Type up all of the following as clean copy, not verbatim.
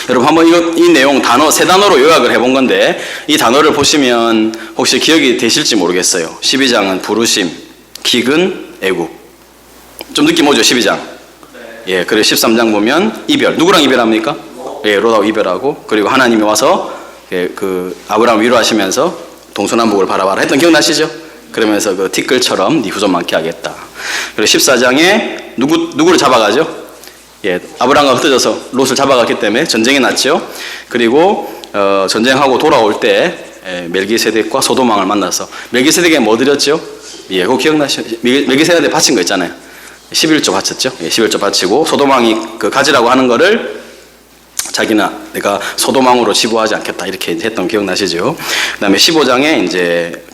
여러분 한번 이 내용 세 단어로 요약을 해본 건데 이 단어를 보시면 혹시 기억이 되실지 모르겠어요. 12장은 부르심, 기근, 애국. 좀 느낌 오죠, 12장? 예, 그리고 13장 보면 이별. 누구랑 이별합니까? 예, 롯하고 이별하고, 그리고 하나님이 와서 그 아브라함을 위로하시면서 동서남북을 바라봐라 했던 기억나시죠? 그러면서 그 티끌처럼 네 후손 많게 하겠다. 그리고 14장에 누구를 잡아가죠? 예, 아브라함과 흩어져서 롯을 잡아갔기 때문에 전쟁이 났죠. 그리고 전쟁하고 돌아올 때 멜기세덱과 소돔왕을 만나서 멜기세덱에 뭐 드렸죠? 예, 그거 기억나시죠? 멜기세덱한테 바친 거 있잖아요. 11조 바쳤죠. 예, 11조 바치고 소돔왕이 그 가지라고 하는 거를 자기나 내가 소돔왕으로 지부하지 않겠다 이렇게 했던 거 기억나시죠? 그다음에 15장에 이제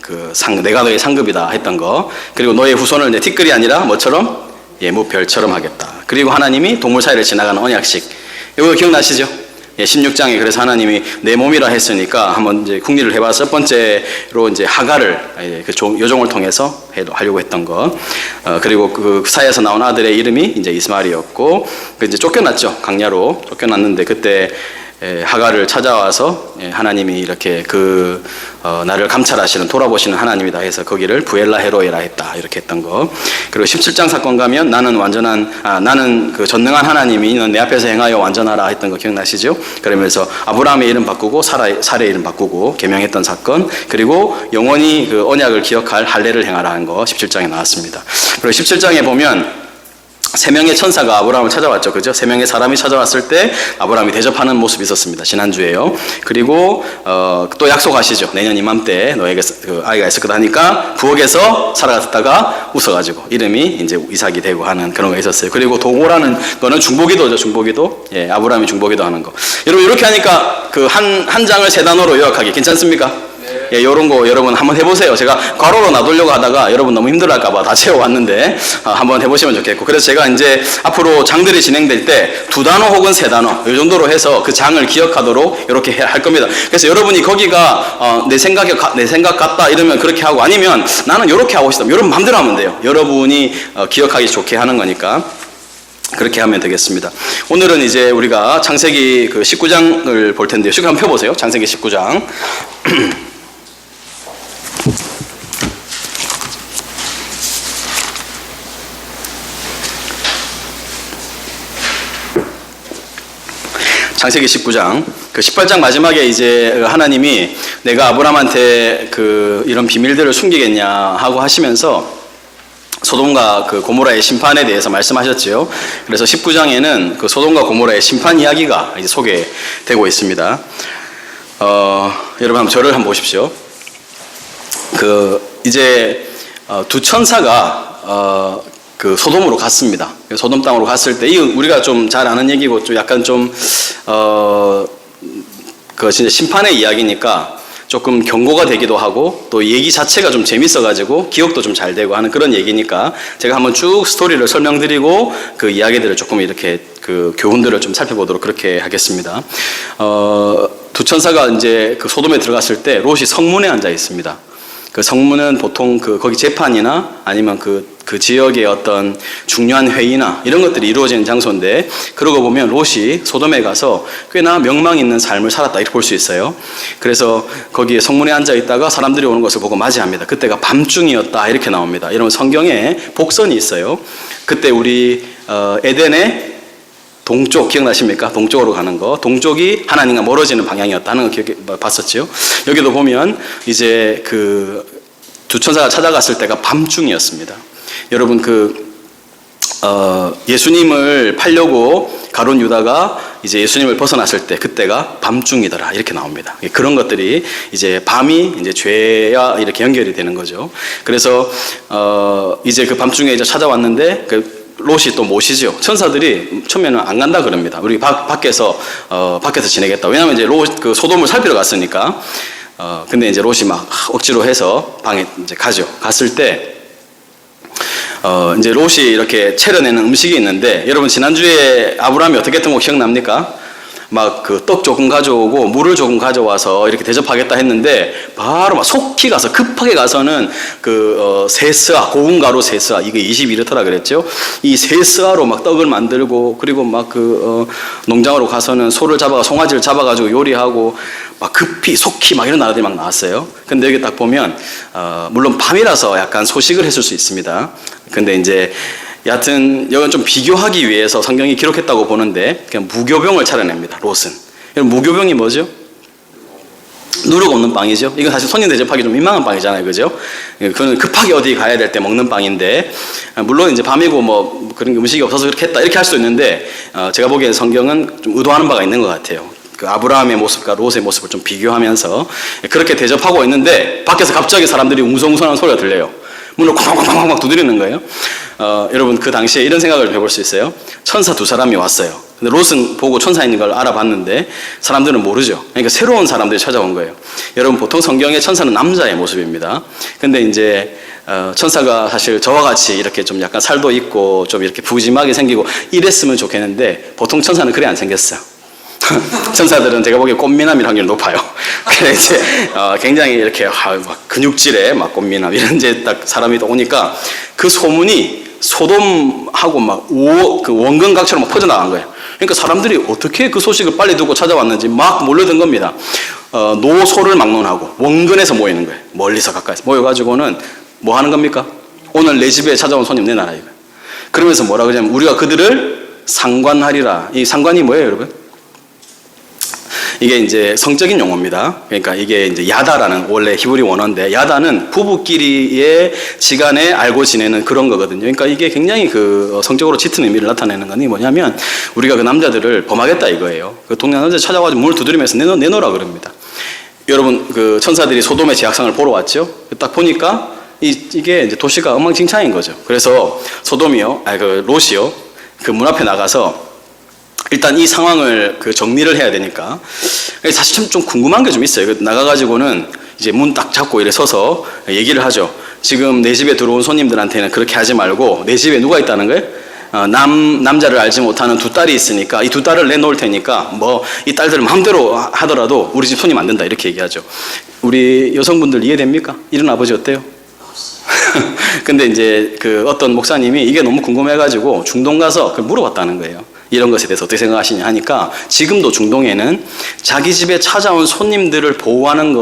내가 너의 상급이다 했던 거. 그리고 너의 후손을 내 티끌이 아니라 뭐처럼? 예, 무별처럼 하겠다. 그리고 하나님이 동물 사이를 지나가는 언약식. 이거 기억나시죠? 예, 16장에 그래서 하나님이 내 몸이라 했으니까 한번 이제 궁리를 해봐서 첫 번째로 이제 하가를 그 요종을 통해서 하려고 했던 거. 그리고 그 사이에서 나온 아들의 이름이 이제 이스마엘이었고, 이제 쫓겨났죠. 강야로 쫓겨났는데 그때 하가를 찾아와서 하나님이 이렇게 나를 감찰하시는 돌아보시는 하나님이다 해서 거기를 부엘라 헤로에라 했다 이렇게 했던 거. 그리고 17장 사건 가면 나는 그 전능한 하나님이 넌 내 앞에서 행하여 완전하라 했던 거 기억나시죠? 그러면서 아브라함의 이름 바꾸고 사라의 이름 바꾸고 계명했던 사건. 그리고 영원히 그 언약을 기억할 할례를 행하라 한 거 17장에 나왔습니다. 그리고 17장에 보면 3명의 천사가 아브라함을 찾아왔죠. 그죠? 3명의 사람이 찾아왔을 때 아브라함이 대접하는 모습이 있었습니다. 지난주에요. 그리고 또 약속하시죠. 내년 이맘때 너에게 그 아이가 있을 거다 하니까 부엌에서 사라가 듣다가 웃어가지고 이름이 이제 이삭이 되고 하는 그런 거 있었어요. 그리고 도고라는 거는 중보기도죠. 중보기도. 예, 아브라함이 중보기도 하는 거. 여러분 이렇게 하니까 그 한 장을 3단어로 요약하기 괜찮습니까? 예, 요런 거 여러분 한번 해보세요. 제가 괄호로 놔두려고 하다가 여러분 너무 힘들어할까봐 다 채워왔는데 한번 해보시면 좋겠고, 그래서 제가 이제 앞으로 장들이 진행될 때 2단어 혹은 3단어 이 정도로 해서 그 장을 기억하도록 이렇게 할 겁니다. 그래서 여러분이 거기가 내 생각 같다 이러면 그렇게 하고, 아니면 나는 이렇게 하고 싶다 여러분 마음대로 하면 돼요. 여러분이 기억하기 좋게 하는 거니까 그렇게 하면 되겠습니다. 오늘은 이제 우리가 창세기 그 19장을 볼 텐데요. 한번 펴보세요. 창세기 19장. 창세기 19장 그 18장 마지막에 이제 하나님이 내가 아브라함한테 이런 비밀들을 숨기겠냐 하고 하시면서 소돔과 그 고모라의 심판에 대해서 말씀하셨지요. 그래서 19장에는 그 소돔과 고모라의 심판 이야기가 이제 소개되고 있습니다. 여러분 한번 저를 한번 보십시오. 이제 두 천사가 그 소돔으로 갔습니다. 소돔 땅으로 갔을 때, 이거 우리가 좀 잘 아는 얘기고 좀 약간 그 진짜 심판의 이야기니까 조금 경고가 되기도 하고 또 얘기 자체가 좀 재밌어가지고 기억도 좀 잘 되고 하는 그런 얘기니까 제가 한번 쭉 스토리를 설명드리고 그 이야기들을 조금 이렇게 그 교훈들을 좀 살펴보도록 그렇게 하겠습니다. 두 천사가 이제 그 소돔에 들어갔을 때 롯이 성문에 앉아 있습니다. 그 성문은 보통 거기 재판이나 아니면 그 지역의 어떤 중요한 회의나 이런 것들이 이루어지는 장소인데, 그러고 보면 롯이 소돔에 가서 꽤나 명망 있는 삶을 살았다 이렇게 볼 수 있어요. 그래서 거기에 성문에 앉아 있다가 사람들이 오는 것을 보고 맞이합니다. 그때가 밤중이었다 이렇게 나옵니다. 여러분 성경에 복선이 있어요. 그때 우리 에덴의 동쪽 기억나십니까? 동쪽으로 가는 거. 동쪽이 하나님과 멀어지는 방향이었다 하는 거 봤었죠. 여기도 보면 이제 두 천사가 찾아갔을 때가 밤중이었습니다. 여러분 예수님을 팔려고 가룟 유다가 이제 예수님을 벗어났을 때 그때가 밤중이더라 이렇게 나옵니다. 그런 것들이 이제 밤이 이제 죄와 이렇게 연결이 되는 거죠. 그래서 이제 그 밤중에 이제 찾아왔는데 롯이 또 모시죠. 천사들이 처음에는 안 간다 그럽니다. 우리 밖에서 지내겠다. 왜냐하면 이제 그 소돔을 살피러 갔으니까. 근데 이제 롯이 막 억지로 해서 방에 이제 가죠. 갔을 때 이제 롯이 이렇게 차려내는 음식이 있는데, 여러분 지난주에 아브라함이 어떻게 했던 거 기억납니까? 막 그 떡 조금 가져오고 물을 조금 가져와서 이렇게 대접하겠다 했는데 바로 막 속히 가서 급하게 가서는 그 세스아, 고운 가루 세스아, 이게 21리터라 그랬죠. 이 세스아로 막 떡을 만들고, 그리고 막 그 농장으로 가서는 소를 잡아가 송아지를 잡아가지고 요리하고 막 급히 속히 막 이런 나라들이 막 나왔어요. 근데 여기 딱 보면 물론 밤이라서 약간 소식을 했을 수 있습니다. 근데 이제 여하튼 이건 좀 비교하기 위해서 성경이 기록했다고 보는데, 그냥 무교병을 차려냅니다. 롯은. 무교병이 뭐죠? 누룩 없는 빵이죠. 이건 사실 손님 대접하기 좀 민망한 빵이잖아요, 그죠? 그건 급하게 어디 가야 될 때 먹는 빵인데, 물론 이제 밤이고 뭐 그런 음식이 없어서 그렇게 했다 이렇게 할 수도 있는데, 제가 보기엔 성경은 좀 의도하는 바가 있는 것 같아요. 그 아브라함의 모습과 롯의 모습을 좀 비교하면서 그렇게 대접하고 있는데 밖에서 갑자기 사람들이 웅성웅성한 소리가 들려요. 문을 쾅쾅쾅쾅 막 두드리는 거예요. 여러분 그 당시에 이런 생각을 해볼 수 있어요. 천사 두 사람이 왔어요. 근데 롯은 보고 천사인 걸 알아봤는데 사람들은 모르죠. 그러니까 새로운 사람들이 찾아온 거예요. 여러분 보통 성경의 천사는 남자의 모습입니다. 근데 이제 천사가 사실 저와 같이 이렇게 좀 약간 살도 있고 좀 이렇게 부짐하게 생기고 이랬으면 좋겠는데 보통 천사는 그래 안 생겼어요. 천사들은 제가 보기에 꽃미남일 확률이 높아요. 그래 이제 굉장히 이렇게 막 근육질의 막 꽃미남 이런 이제 딱 사람이 오니까 그 소문이 소돔하고 막 그 원근각처럼 막 퍼져나간 거예요. 그러니까 사람들이 어떻게 그 소식을 빨리 듣고 찾아왔는지 막 몰려든 겁니다. 노소를 막론하고 원근에서 모이는 거예요. 멀리서 가까이서 모여가지고는 뭐 하는 겁니까? 오늘 내 집에 찾아온 손님 내놔라 이거. 그러면서 뭐라 그러냐면 우리가 그들을 상관하리라. 이 상관이 뭐예요, 여러분? 이게 이제 성적인 용어입니다. 그러니까 이게 이제 야다라는 원래 히브리 원어인데, 야다는 부부끼리의 시간에 알고 지내는 그런 거거든요. 그러니까 이게 굉장히 그 성적으로 짙은 의미를 나타내는 거니 뭐냐면 우리가 그 남자들을 범하겠다 이거예요. 그 동네 남자 찾아가지고 문을 두드리면서 내놓으라 그럽니다. 여러분 그 천사들이 소돔의 제약상을 보러 왔죠. 딱 보니까 이게 이제 도시가 엉망진창인 거죠. 그래서 소돔이요, 그 롯이요, 그 문 앞에 나가서 일단 이 상황을 그 정리를 해야 되니까 사실 좀 궁금한 게 좀 있어요. 나가가지고는 이제 문 딱 잡고 이래 서서 얘기를 하죠. 지금 내 집에 들어온 손님들한테는 그렇게 하지 말고 내 집에 누가 있다는 거예요? 남자를 알지 못하는 두 딸이 있으니까 이 두 딸을 내놓을 테니까 뭐 이 딸들을 마음대로 하더라도 우리 집 손님 안 된다 이렇게 얘기하죠. 우리 여성분들 이해됩니까? 이런 아버지 어때요? 근데 이제 그 어떤 목사님이 이게 너무 궁금해가지고 중동 가서 그걸 물어봤다는 거예요. 이런 것에 대해서 어떻게 생각하시냐 하니까 지금도 중동에는 자기 집에 찾아온 손님들을 보호하는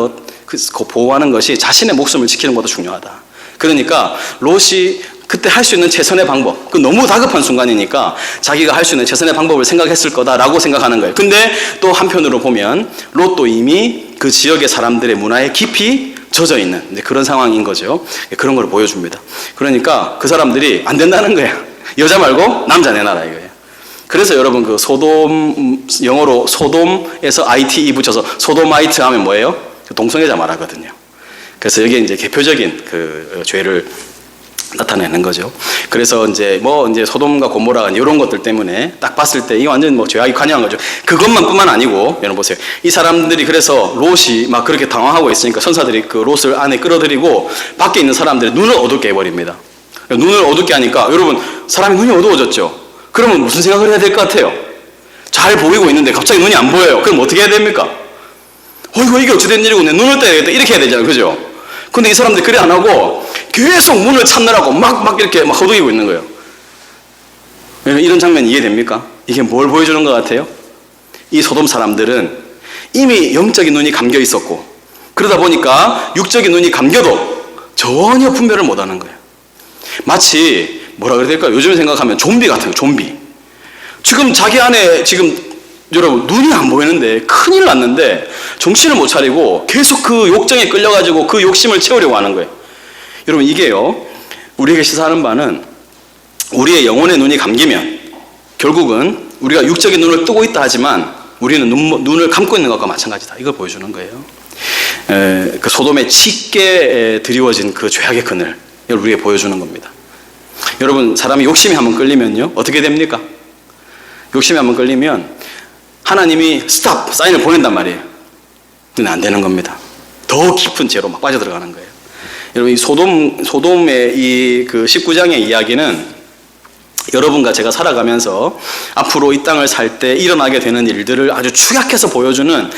것이 자신의 목숨을 지키는 것도 중요하다. 그러니까 롯이 그때 할 수 있는 최선의 방법, 그 너무 다급한 순간이니까 자기가 할 수 있는 최선의 방법을 생각했을 거다라고 생각하는 거예요. 근데 또 한편으로 보면 롯도 이미 그 지역의 사람들의 문화에 깊이 젖어 있는 그런 상황인 거죠. 그런 걸 보여줍니다. 그러니까 그 사람들이 안 된다는 거예요. 여자 말고 남자 내놔라 이거예요. 그래서 여러분 그 소돔, 영어로 소돔에서 ITE 붙여서 소도마이트 하면 뭐예요? 동성애자 말하거든요. 그래서 여기에 이제 대표적인 그 죄를 나타내는 거죠. 그래서 이제 소돔과 고모라 이런 것들 때문에 딱 봤을 때 이거 완전 뭐 죄악이 관여한 거죠. 그것만뿐만 아니고 여러분 보세요. 이 사람들이 그래서 롯이 막 그렇게 당황하고 있으니까 천사들이 그 롯을 안에 끌어들이고 밖에 있는 사람들의 눈을 어둡게 해버립니다. 눈을 어둡게 하니까 여러분 사람이 눈이 어두워졌죠. 그러면 무슨 생각을 해야 될 것 같아요? 잘 보이고 있는데 갑자기 눈이 안 보여요. 그럼 어떻게 해야 됩니까? 이게 어찌된 일이고 내 눈을 떼야겠다 이렇게 해야 되잖아요, 그죠? 근데 이 사람들이 그래 안 하고 계속 문을 찾느라고 막 이렇게 막 허둥이고 있는 거예요. 이런 장면 이해됩니까? 이게 뭘 보여주는 것 같아요? 이 소돔 사람들은 이미 영적인 눈이 감겨 있었고 그러다 보니까 육적인 눈이 감겨도 전혀 분별을 못하는 거예요. 마치 뭐라 그래야 될까요? 요즘 생각하면 좀비 같아요, 좀비. 지금 자기 안에 지금 여러분 눈이 안 보이는데 큰일 났는데 정신을 못 차리고 계속 그 욕정에 끌려가지고 그 욕심을 채우려고 하는 거예요. 여러분 이게요, 우리에게 시사하는 바는 우리의 영혼의 눈이 감기면 결국은 우리가 육적인 눈을 뜨고 있다 하지만 우리는 눈을 감고 있는 것과 마찬가지다. 이걸 보여주는 거예요. 그 소돔에 짙게 드리워진 그 죄악의 그늘, 이걸 우리에게 보여주는 겁니다. 여러분 사람이 욕심이 한번 끌리면요 어떻게 됩니까? 욕심이 한번 끌리면 하나님이 스탑 사인을 보낸단 말이에요. 근데 안 되는 겁니다. 더 깊은 죄로 막 빠져들어가는 거예요. 여러분 이 소돔의 이 그 19장의 이야기는 여러분과 제가 살아가면서 앞으로 이 땅을 살 때 일어나게 되는 일들을 아주 축약해서 보여주는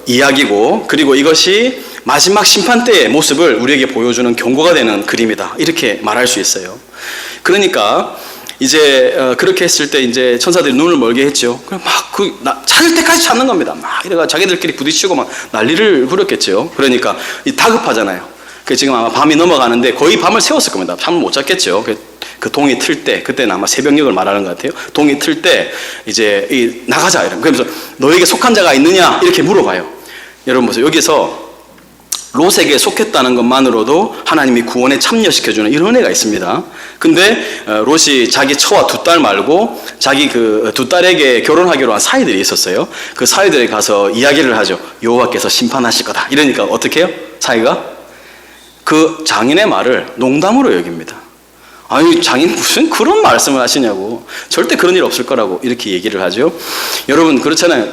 이야기고, 그리고 이것이 마지막 심판 때의 모습을 우리에게 보여주는 경고가 되는 그림이다, 이렇게 말할 수 있어요. 그러니까 이제 그렇게 했을 때 이제 천사들이 눈을 멀게 했죠. 그럼 막 찾을 때까지 찾는 겁니다. 막 이래가 자기들끼리 부딪히고 막 난리를 부렸겠죠. 그러니까 다급하잖아요. 지금 아마 밤이 넘어가는데 거의 밤을 새웠을 겁니다. 잠을 못 잤겠죠. 그 동이 틀 때, 그때는 아마 새벽녘을 말하는 것 같아요. 동이 틀 때 이제 나가자 이런. 그러면서 너에게 속한 자가 있느냐 이렇게 물어봐요. 여러분 보세요. 여기서 롯에게 속했다는 것만으로도 하나님이 구원에 참여시켜주는 이런 은혜가 있습니다. 근데 롯이 자기 처와 두 딸 말고 자기 그 두 딸에게 결혼하기로 한 사이들이 있었어요. 그 사이들에 가서 이야기를 하죠. 여호와께서 심판하실 거다. 이러니까 어떻게 해요? 사이가 그 장인의 말을 농담으로 여깁니다. 아니, 장인 무슨 그런 말씀을 하시냐고. 절대 그런 일 없을 거라고 이렇게 얘기를 하죠. 여러분 그렇잖아요.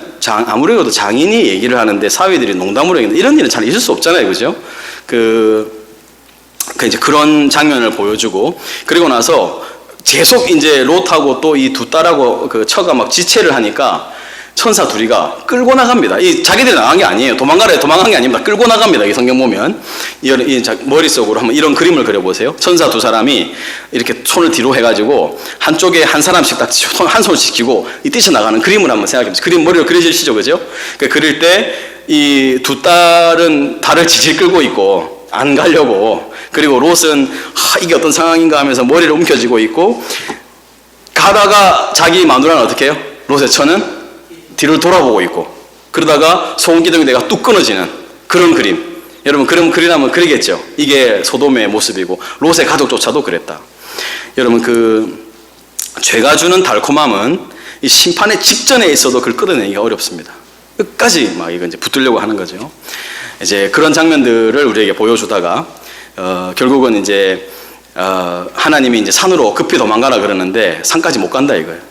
아무래도 장인이 얘기를 하는데 사위들이 농담으로 얘기하는데 이런 일은 잘 있을 수 없잖아요. 그죠? 이제 그런 장면을 보여주고, 그리고 나서 계속 이제 롯하고 또 이 두 딸하고 그 처가 막 지체를 하니까 천사 둘이가 끌고 나갑니다. 자기들이 나간 게 아니에요. 도망간 게 아닙니다. 끌고 나갑니다. 이 성경 보면 머릿속으로 한번 이런 그림을 그려보세요. 천사 두 사람이 이렇게 손을 뒤로 해가지고 한쪽에 한 사람씩 딱 한 손씩 쥐고 뛰쳐나가는 그림을 한번 생각해보세요. 그림 머리로 그려지시죠, 그죠? 그릴 때 이 두 딸은 달을 지질 끌고 있고 안 가려고, 그리고 롯은 이게 어떤 상황인가 하면서 머리를 움켜쥐고 있고, 가다가 자기 마누라는 어떻게 해요? 롯의 처는 뒤를 돌아보고 있고, 그러다가 소음기둥이 내가 뚝 끊어지는 그런 그림. 여러분 그런 그리라면 그리겠죠. 이게 소돔의 모습이고 롯의 가족조차도 그랬다. 여러분 죄가 주는 달콤함은 이 심판의 직전에 있어도 그걸 끌어내기가 어렵습니다. 끝까지 막 이거 이제 붙들려고 하는 거죠. 이제 그런 장면들을 우리에게 보여주다가 결국은 이제 하나님이 이제 산으로 급히 도망가라 그러는데 산까지 못 간다 이거예요.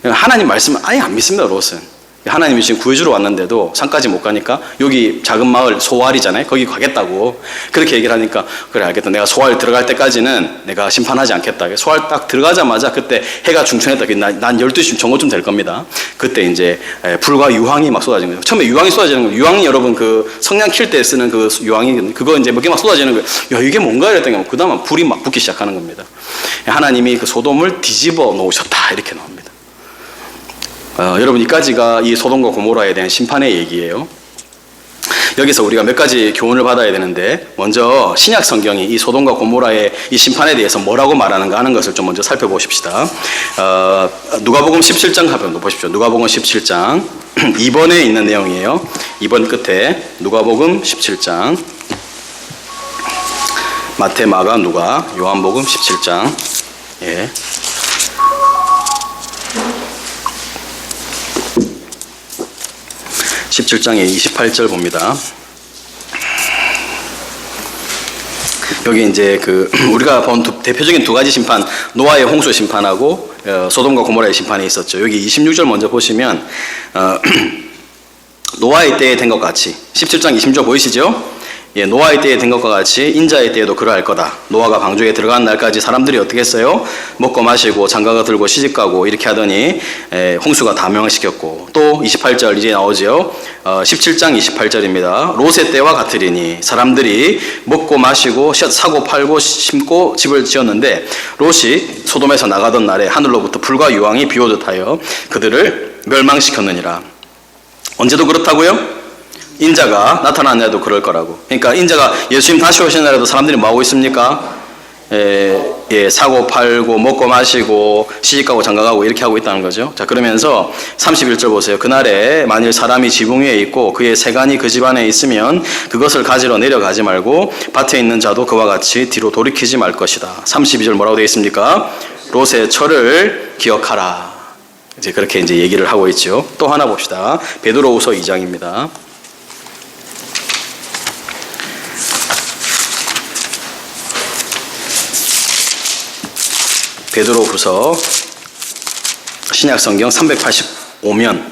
하나님 말씀을 아예 안 믿습니다. 롯은 하나님이 지금 구해주러 왔는데도 산까지 못 가니까 여기 작은 마을 소알이잖아요. 거기 가겠다고 그렇게 얘기를 하니까 그래 알겠다. 내가 소알 들어갈 때까지는 내가 심판하지 않겠다. 소알 딱 들어가자마자 그때 해가 중천했다. 난 12시쯤 정오쯤 될 겁니다. 그때 이제 불과 유황이 막 쏟아지는 거예요. 처음에 유황이 쏟아지는 거예요. 유황이 여러분 그 성냥 킬 때 쓰는 그 유황이 그거 이제 몇 개 막 쏟아지는 거예요. 야 이게 뭔가 이랬더니 그 다음에 불이 막 붙기 시작하는 겁니다. 하나님이 그 소돔을 뒤집어 놓으셨다 이렇게 나옵니다. 여러분 이까지가 이 소돔과 고모라에 대한 심판의 얘기예요. 여기서 우리가 몇 가지 교훈을 받아야 되는데, 먼저 신약 성경이 이 소돔과 고모라의 이 심판에 대해서 뭐라고 말하는가 하는 것을 좀 먼저 살펴보십시다. 누가복음 17장 한번 보십시오. 누가복음 17장 2번에 있는 내용이에요. 2번 끝에 누가복음 17장, 마태, 마가, 누가, 요한복음 17장. 예. 17장의 28절 봅니다. 여기 이제 우리가 본 대표적인 두 가지 심판, 노아의 홍수 심판하고 소돔과 고모라의 심판이 있었죠. 여기 26절 먼저 보시면 노아의 때에 된 것 같이, 17장 26절 보이시죠? 예, 노아의 때에 된 것과 같이 인자의 때에도 그러할 거다. 노아가 방주에 들어간 날까지 사람들이 어떻게 했어요? 먹고 마시고 장가가 들고 시집가고 이렇게 하더니 홍수가 다 멸망시켰고, 또 28절 이제 나오죠. 17장 28절입니다. 롯의 때와 같으리니 사람들이 먹고 마시고 사고 팔고 심고 집을 지었는데 롯이 소돔에서 나가던 날에 하늘로부터 불과 유황이 비오듯 하여 그들을 멸망시켰느니라. 언제도 그렇다고요? 인자가 나타난 날도 그럴 거라고. 그러니까 인자가 예수님 다시 오신 날에도 사람들이 뭐하고 있습니까? 사고 팔고 먹고 마시고 시집가고 장가가고 이렇게 하고 있다는 거죠. 자, 그러면서 31절 보세요. 그날에 만일 사람이 지붕 위에 있고 그의 세간이 그 집안에 있으면 그것을 가지러 내려가지 말고 밭에 있는 자도 그와 같이 뒤로 돌이키지 말 것이다. 32절 뭐라고 되어 있습니까? 롯의 처를 기억하라. 이제 그렇게 이제 얘기를 하고 있죠. 또 하나 봅시다. 베드로후서 2장입니다. 베드로후서 신약성경 385면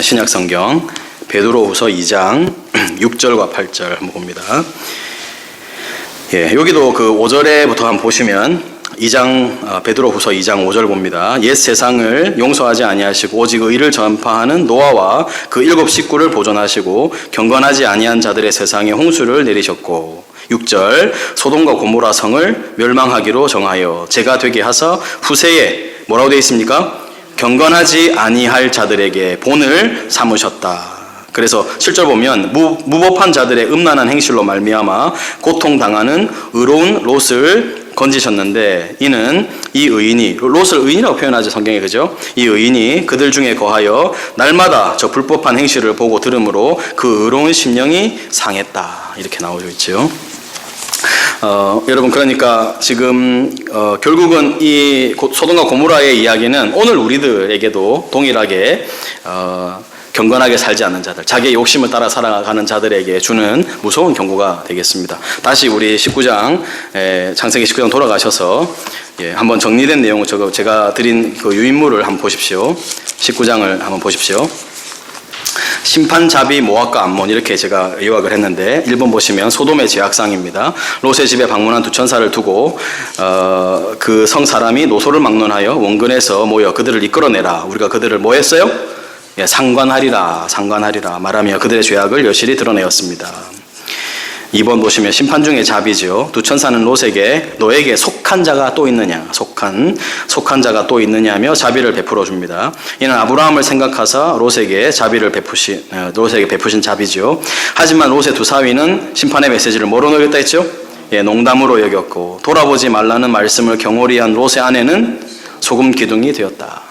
신약성경 베드로후서 2장 6절과 8절 한번 봅니다. 예, 여기도 그 5절에부터 한번 보시면 2장 베드로후서 2장 5절 봅니다. 옛 세상을 용서하지 아니하시고 오직 의를 전파하는 노아와 그 7 식구를 보존하시고 경건하지 아니한 자들의 세상에 홍수를 내리셨고 6절 소돔과 고모라 성을 멸망하기로 정하여 제가 되게 하사 후세에 뭐라고 되어 있습니까? 경건하지 아니할 자들에게 본을 삼으셨다. 그래서 7절 보면 무법한 자들의 음란한 행실로 말미암아 고통당하는 의로운 롯을 건지셨는데 이는 이 의인이 롯을 의인이라고 표현하죠 성경에 그죠? 이 의인이 그들 중에 거하여 날마다 저 불법한 행실을 보고 들으므로 그 의로운 심령이 상했다 이렇게 나오고 있죠. 여러분 그러니까 지금 결국은 이 소돔과 고모라의 이야기는 오늘 우리들에게도 동일하게 경건하게 살지 않는 자들, 자기의 욕심을 따라 살아가는 자들에게 주는 무서운 경고가 되겠습니다. 다시 우리 19장, 창세기 19장 돌아가셔서 한번 정리된 내용을 제가 드린 그 유인물을 한번 보십시오. 19장을 한번 보십시오. 심판자비 모압과 암몬 이렇게 제가 요약을 했는데 1번 보시면 소돔의 제약상입니다. 롯의 집에 방문한 두 천사를 두고 그 성 사람이 노소를 막론하여 원근에서 모여 그들을 이끌어내라. 우리가 그들을 뭐 했어요? 상관하리라 말하며 그들의 죄악을 여실히 드러내었습니다. 2번 보시면 심판 중의 자비죠. 두 천사는 롯에게 너에게 속한 자가 또 있느냐 속한 자가 또 있느냐며 자비를 베풀어 줍니다. 이는 아브라함을 생각하사 롯에게 베푸신 자비죠. 하지만 롯의 두 사위는 심판의 메시지를 뭐로 여겼다 했죠? 농담으로 여겼고 돌아보지 말라는 말씀을 경홀히 한 롯의 아내는 소금 기둥이 되었다.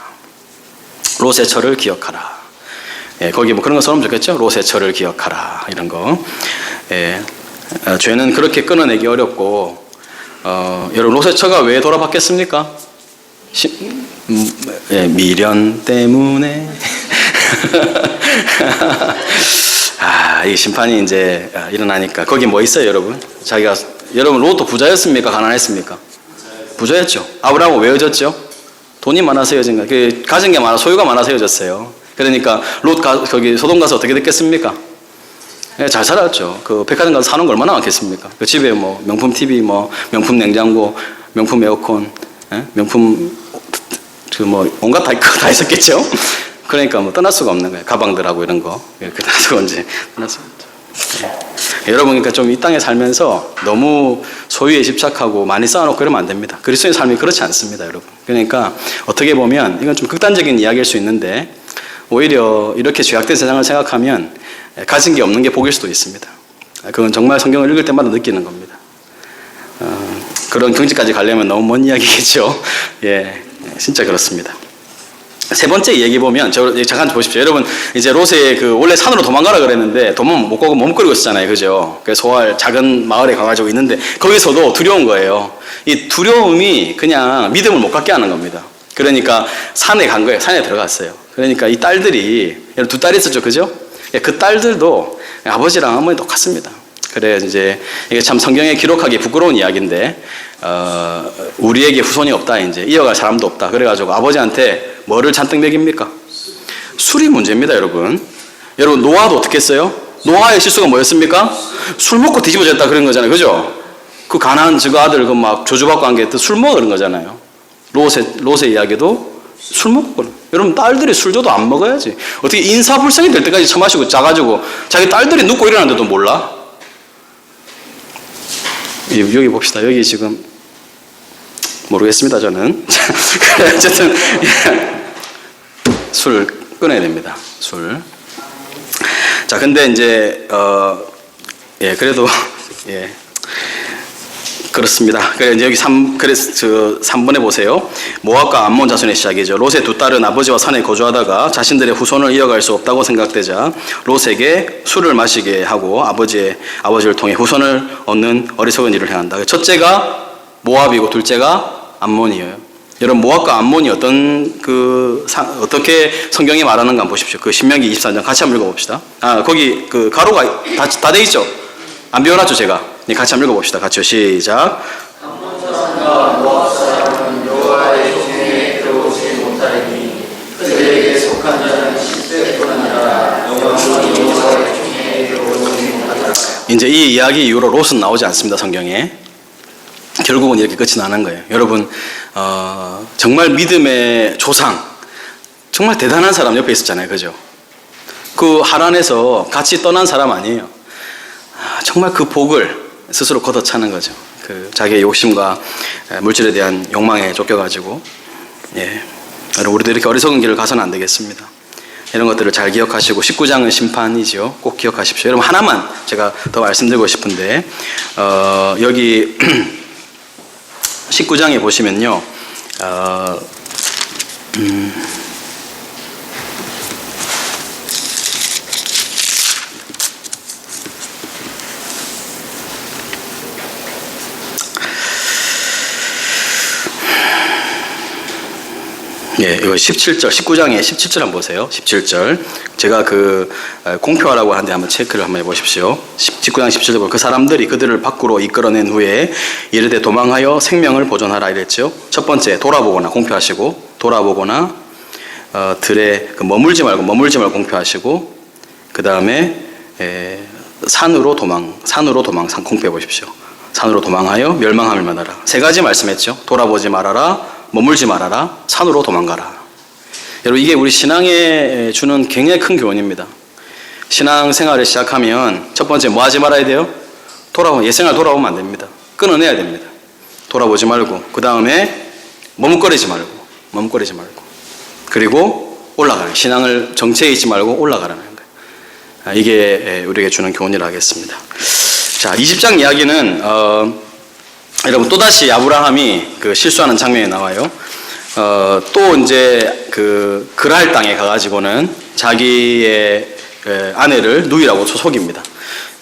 롯의 철을 기억하라. 거기 뭐 그런 거 써놓으면 좋겠죠? 롯의 철을 기억하라. 이런 거. 죄는 그렇게 끊어내기 어렵고, 여러분, 롯의 처가 왜 돌아봤겠습니까? 미련 때문에. 이 심판이 이제 일어나니까. 거기 뭐 있어요, 여러분? 여러분, 롯도 부자였습니까? 가난했습니까? 부자였죠. 아브라함은 왜 헤어졌죠? 돈이 많아서 헤어진 거예요. 가진 게 많아, 소유가 많아서 헤어졌어요. 그러니까 거기 소돔 가서 어떻게 됐겠습니까? 잘 살았죠. 그 백화점 가서 사는 거 얼마나 많겠습니까? 그 집에 뭐 명품 TV, 뭐 명품 냉장고, 명품 에어컨, 명품 뭐 온갖 다 있었겠죠. 그러니까 뭐 떠날 수가 없는 거예요. 가방들하고 이런 거 이렇게 놔두고 이제 떠날 수가 없죠. 여러분, 그러니까 좀 이 땅에 살면서 너무 소유에 집착하고 많이 쌓아놓고 이러면 안 됩니다. 그리스도의 삶이 그렇지 않습니다, 여러분. 그러니까 어떻게 보면 이건 좀 극단적인 이야기일 수 있는데 오히려 이렇게 죄악된 세상을 생각하면 가진 게 없는 게 복일 수도 있습니다. 그건 정말 성경을 읽을 때마다 느끼는 겁니다. 그런 경지까지 가려면 너무 먼 이야기겠죠. 진짜 그렇습니다. 세 번째 얘기 보면 잠깐 보십시오. 여러분 이제 롯의 원래 산으로 도망가라 그랬는데 도망 못 가고 머뭇거리고 있었잖아요, 그죠? 그래서 소알 작은 마을에 가가지고 있는데 거기서도 두려운 거예요. 이 두려움이 그냥 믿음을 못 갖게 하는 겁니다. 그러니까 산에 간 거예요. 산에 들어갔어요. 그러니까 이 딸들이 두 딸이 있었죠, 그죠? 그 딸들도 아버지랑 어머니 똑같습니다. 그래 이제 이게 참 성경에 기록하기 부끄러운 이야기인데 우리에게 후손이 없다, 이제 이어갈 사람도 없다. 그래가지고 아버지한테 뭐를 잔뜩 먹입니까? 술이 문제입니다, 여러분. 여러분 노아도 어떻게 했어요? 노아의 실수가 뭐였습니까? 술 먹고 뒤집어졌다 그런 거잖아요, 그죠? 그 가난한 저 아들 막 저주받고 한 게 술 먹어 그런 거잖아요. 롯의 이야기도 술 먹고. 여러분 딸들이 술 줘도 안 먹어야지. 어떻게 인사불성이 될 때까지 처마시고 자가지고 자기 딸들이 눕고 일어났는데도 몰라? 여기 봅시다. 여기 지금 모르겠습니다, 저는. 어쨌든 술 끊어야 됩니다. 술. 자, 근데 이제 그래도 그렇습니다. 그래서 여기 3번에 보세요. 모압과 암몬 자손의 시작이죠. 롯의 두 딸은 아버지와 산에 거주하다가 자신들의 후손을 이어갈 수 없다고 생각되자 롯에게 술을 마시게 하고 아버지를 통해 후손을 얻는 어리석은 일을 행한다. 첫째가 모압이고 둘째가 암몬이에요. 여러분 모압과 암몬이 어떻게 성경이 말하는가 한번 보십시오. 그 신명기 24장 같이 한번 읽어봅시다. 거기 그 가로가 다 돼 있죠. 안 비워놨죠, 제가. 같이 한번 읽어봅시다. 같이요. 시작. 암몬 사람과 모압 사람은 여호와의 종에 들어오지 못하리니 그들에게 속한 자는 십대뿐 아니라 영원히 여호와의 종에 들어오지 못하리라. 이제 이 이야기 이후로 롯은 나오지 않습니다, 성경에. 결국은 이렇게 끝이 나는 거예요. 여러분, 정말 믿음의 조상, 정말 대단한 사람 옆에 있었잖아요. 그죠? 그 하란에서 같이 떠난 사람 아니에요. 정말 그 복을 스스로 걷어차는 거죠. 그 자기의 욕심과 물질에 대한 욕망에 쫓겨가지고. 예. 여러분, 우리도 이렇게 어리석은 길을 가서는 안 되겠습니다. 이런 것들을 잘 기억하시고, 19장은 심판이지요. 꼭 기억하십시오. 여러분, 하나만 제가 더 말씀드리고 싶은데, 여기 19장에 보시면요, 예, 이거 17절, 19장에 17절 한번 보세요. 17절. 제가 그 공표하라고 하는데 한번 체크를 한번 해보십시오. 19장 17절 보면 그 사람들이 그들을 밖으로 이끌어낸 후에 이르되 도망하여 생명을 보존하라 이랬죠. 첫 번째, 돌아보거나 공표하시고, 돌아보거나 들에 머물지 말고 공표하시고, 그 다음에 산으로 도망 공표해 보십시오. 산으로 도망하여 멸망함을 만하라. 세 가지 말씀했죠. 돌아보지 말아라, 머물지 말아라, 산으로 도망가라. 여러분, 이게 우리 신앙에 주는 굉장히 큰 교훈입니다. 신앙생활을 시작하면 첫 번째 뭐 하지 말아야 돼요? 옛생활 돌아오면 안 됩니다. 끊어내야 됩니다. 돌아보지 말고, 그 다음에 머뭇거리지 말고, 그리고 올라가라. 신앙을 정체에 있지 말고 올라가라는 거예요. 이게 우리에게 주는 교훈이라 하겠습니다. 자, 20장 이야기는 여러분, 또다시 아브라함이 그 실수하는 장면이 나와요. 또 이제 그 그랄 땅에 가가지고는 자기의 아내를 누이라고 속입니다.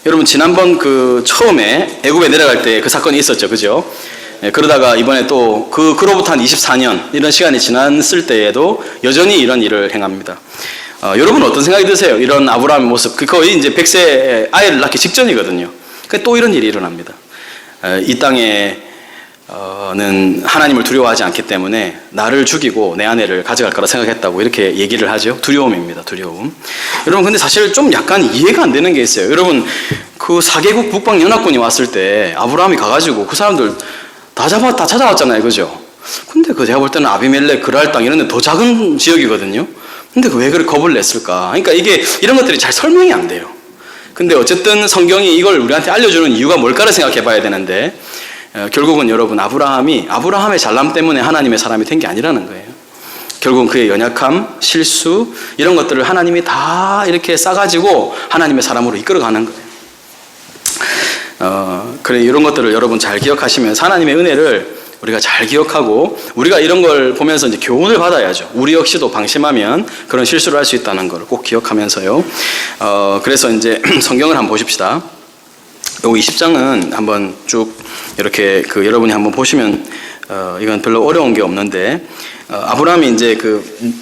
여러분, 지난번 그 처음에 애굽에 내려갈 때 그 사건이 있었죠. 그죠? 그러다가 이번에 또 그로부터 한 24년 이런 시간이 지났을 때에도 여전히 이런 일을 행합니다. 여러분 어떤 생각이 드세요? 이런 아브라함의 모습. 거의 이제 100세 아이를 낳기 직전이거든요. 또 이런 일이 일어납니다. 이 땅에는 하나님을 두려워하지 않기 때문에 나를 죽이고 내 아내를 가져갈 거라 생각했다고 이렇게 얘기를 하죠. 두려움입니다. 두려움. 여러분, 근데 사실 좀 약간 이해가 안 되는 게 있어요. 여러분, 그 4개국 북방연합군이 왔을 때 아브라함이 가가지고 그 사람들 다 찾아왔잖아요. 그죠? 근데 제가 볼 때는 아비멜렉, 그랄 땅 이런 데 더 작은 지역이거든요. 근데 왜 그렇게 겁을 냈을까? 그러니까 이런 것들이 잘 설명이 안 돼요. 근데 어쨌든 성경이 이걸 우리한테 알려주는 이유가 뭘까를 생각해 봐야 되는데, 결국은 여러분, 아브라함의 잘남 때문에 하나님의 사람이 된 게 아니라는 거예요. 결국은 그의 연약함, 실수, 이런 것들을 하나님이 다 이렇게 싸가지고 하나님의 사람으로 이끌어가는 거예요. 그래, 이런 것들을 여러분 잘 기억하시면서 하나님의 은혜를 우리가 잘 기억하고, 우리가 이런 걸 보면서 이제 교훈을 받아야죠. 우리 역시도 방심하면 그런 실수를 할 수 있다는 걸 꼭 기억하면서요. 그래서 이제 성경을 한번 보십시다. 요 20장은 한번 쭉 이렇게 여러분이 한번 보시면, 이건 별로 어려운 게 없는데, 아브라함이 이제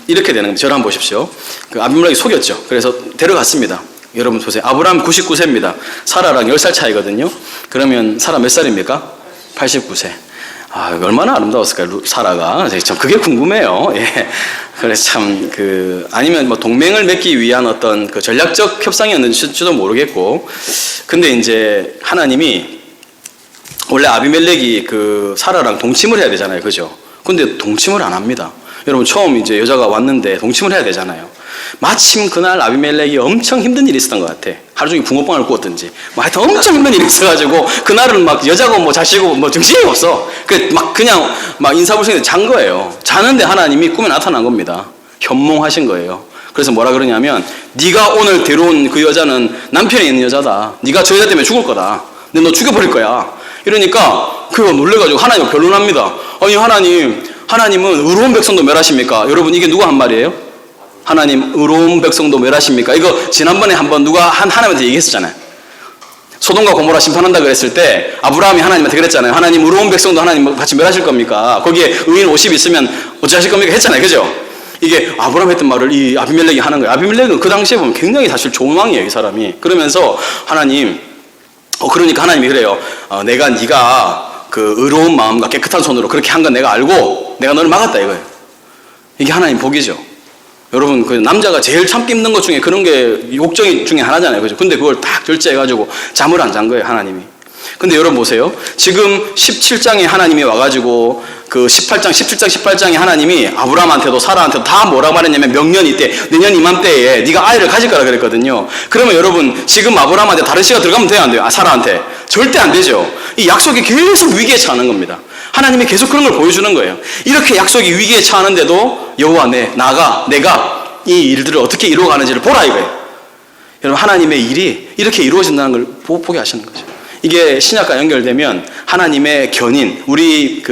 이렇게 되는 겁니다. 저를 한번 보십시오. 아비멜렉이 속였죠. 그래서 데려갔습니다. 여러분 보세요. 아브라함 99세입니다. 사라랑 10살 차이거든요. 그러면 사라 몇 살입니까? 89세. 얼마나 아름다웠을까요, 사라가. 참 그게 궁금해요. 예. 그래서 참 아니면 뭐 동맹을 맺기 위한 어떤 전략적 협상이었는지도 모르겠고, 근데 이제 하나님이 원래 아비멜렉이 사라랑 동침을 해야 되잖아요, 그죠? 근데 동침을 안 합니다. 여러분, 처음 이제 여자가 왔는데 동침을 해야 되잖아요. 마침 그날 아비멜렉이 엄청 힘든 일이 있었던 것 같아. 하루 종일 붕어빵을 구웠든지 하여튼 엄청 힘든 일이 있어가지고 그날은 막 여자고 뭐 자시고 뭐 정신이 없어. 그냥 인사불성에 잔 거예요. 자는데 하나님이 꿈에 나타난 겁니다. 현몽하신 거예요. 그래서 뭐라 그러냐면, 네가 오늘 데려온 그 여자는 남편이 있는 여자다. 네가 저 여자 때문에 죽을 거다. 근데 너 죽여버릴 거야. 이러니까 그거 놀래가지고 하나님 변론합니다. 아니, 하나님은 의로운 백성도 멸하십니까? 여러분, 이게 누가 한 말이에요? 하나님 의로운 백성도 멸하십니까? 이거 지난번에 한번 누가 하나님한테 얘기했었잖아요. 소돔과 고모라 심판한다 그랬을 때 아브라함이 하나님한테 그랬잖아요. 하나님 의로운 백성도 하나님 같이 멸하실 겁니까? 거기에 의인 50 있으면 어찌하실 겁니까? 했잖아요. 그죠? 이게 아브라함 했던 말을 이 아비멜렉이 하는 거예요. 아비멜렉은 그 당시에 보면 굉장히 사실 좋은 왕이에요, 이 사람이. 그러면서 그러니까 하나님이 그래요. 네가 의로운 마음과 깨끗한 손으로 그렇게 한 건 내가 알고 내가 너를 막았다 이거예요. 이게 하나님 복이죠. 여러분, 남자가 제일 참기 힘든 것 중에 그런 게 욕정이 중에 하나잖아요. 그죠? 근데 그걸 딱 절제해가지고 잠을 안 잔 거예요, 하나님이. 근데 여러분 보세요. 지금 17장에 하나님이 와가지고 그 18장, 17장, 18장에 하나님이 아브라함한테도 사라한테도 다 뭐라고 말했냐면 명년이 때, 내년 이맘때에 네가 아이를 가질 거라 그랬거든요. 그러면 여러분 지금 아브라함한테 다른 씨가 들어가면 돼요, 안 돼요? 사라한테? 절대 안 되죠. 이 약속이 계속 위기에 처하는 겁니다. 하나님이 계속 그런 걸 보여주는 거예요. 이렇게 약속이 위기에 처하는데도 여호와 내가 이 일들을 어떻게 이루어가는지를 보라 이거예요. 여러분 하나님의 일이 이렇게 이루어진다는 걸 보게 하시는 거죠. 이게 신약과 연결되면 하나님의 견인, 우리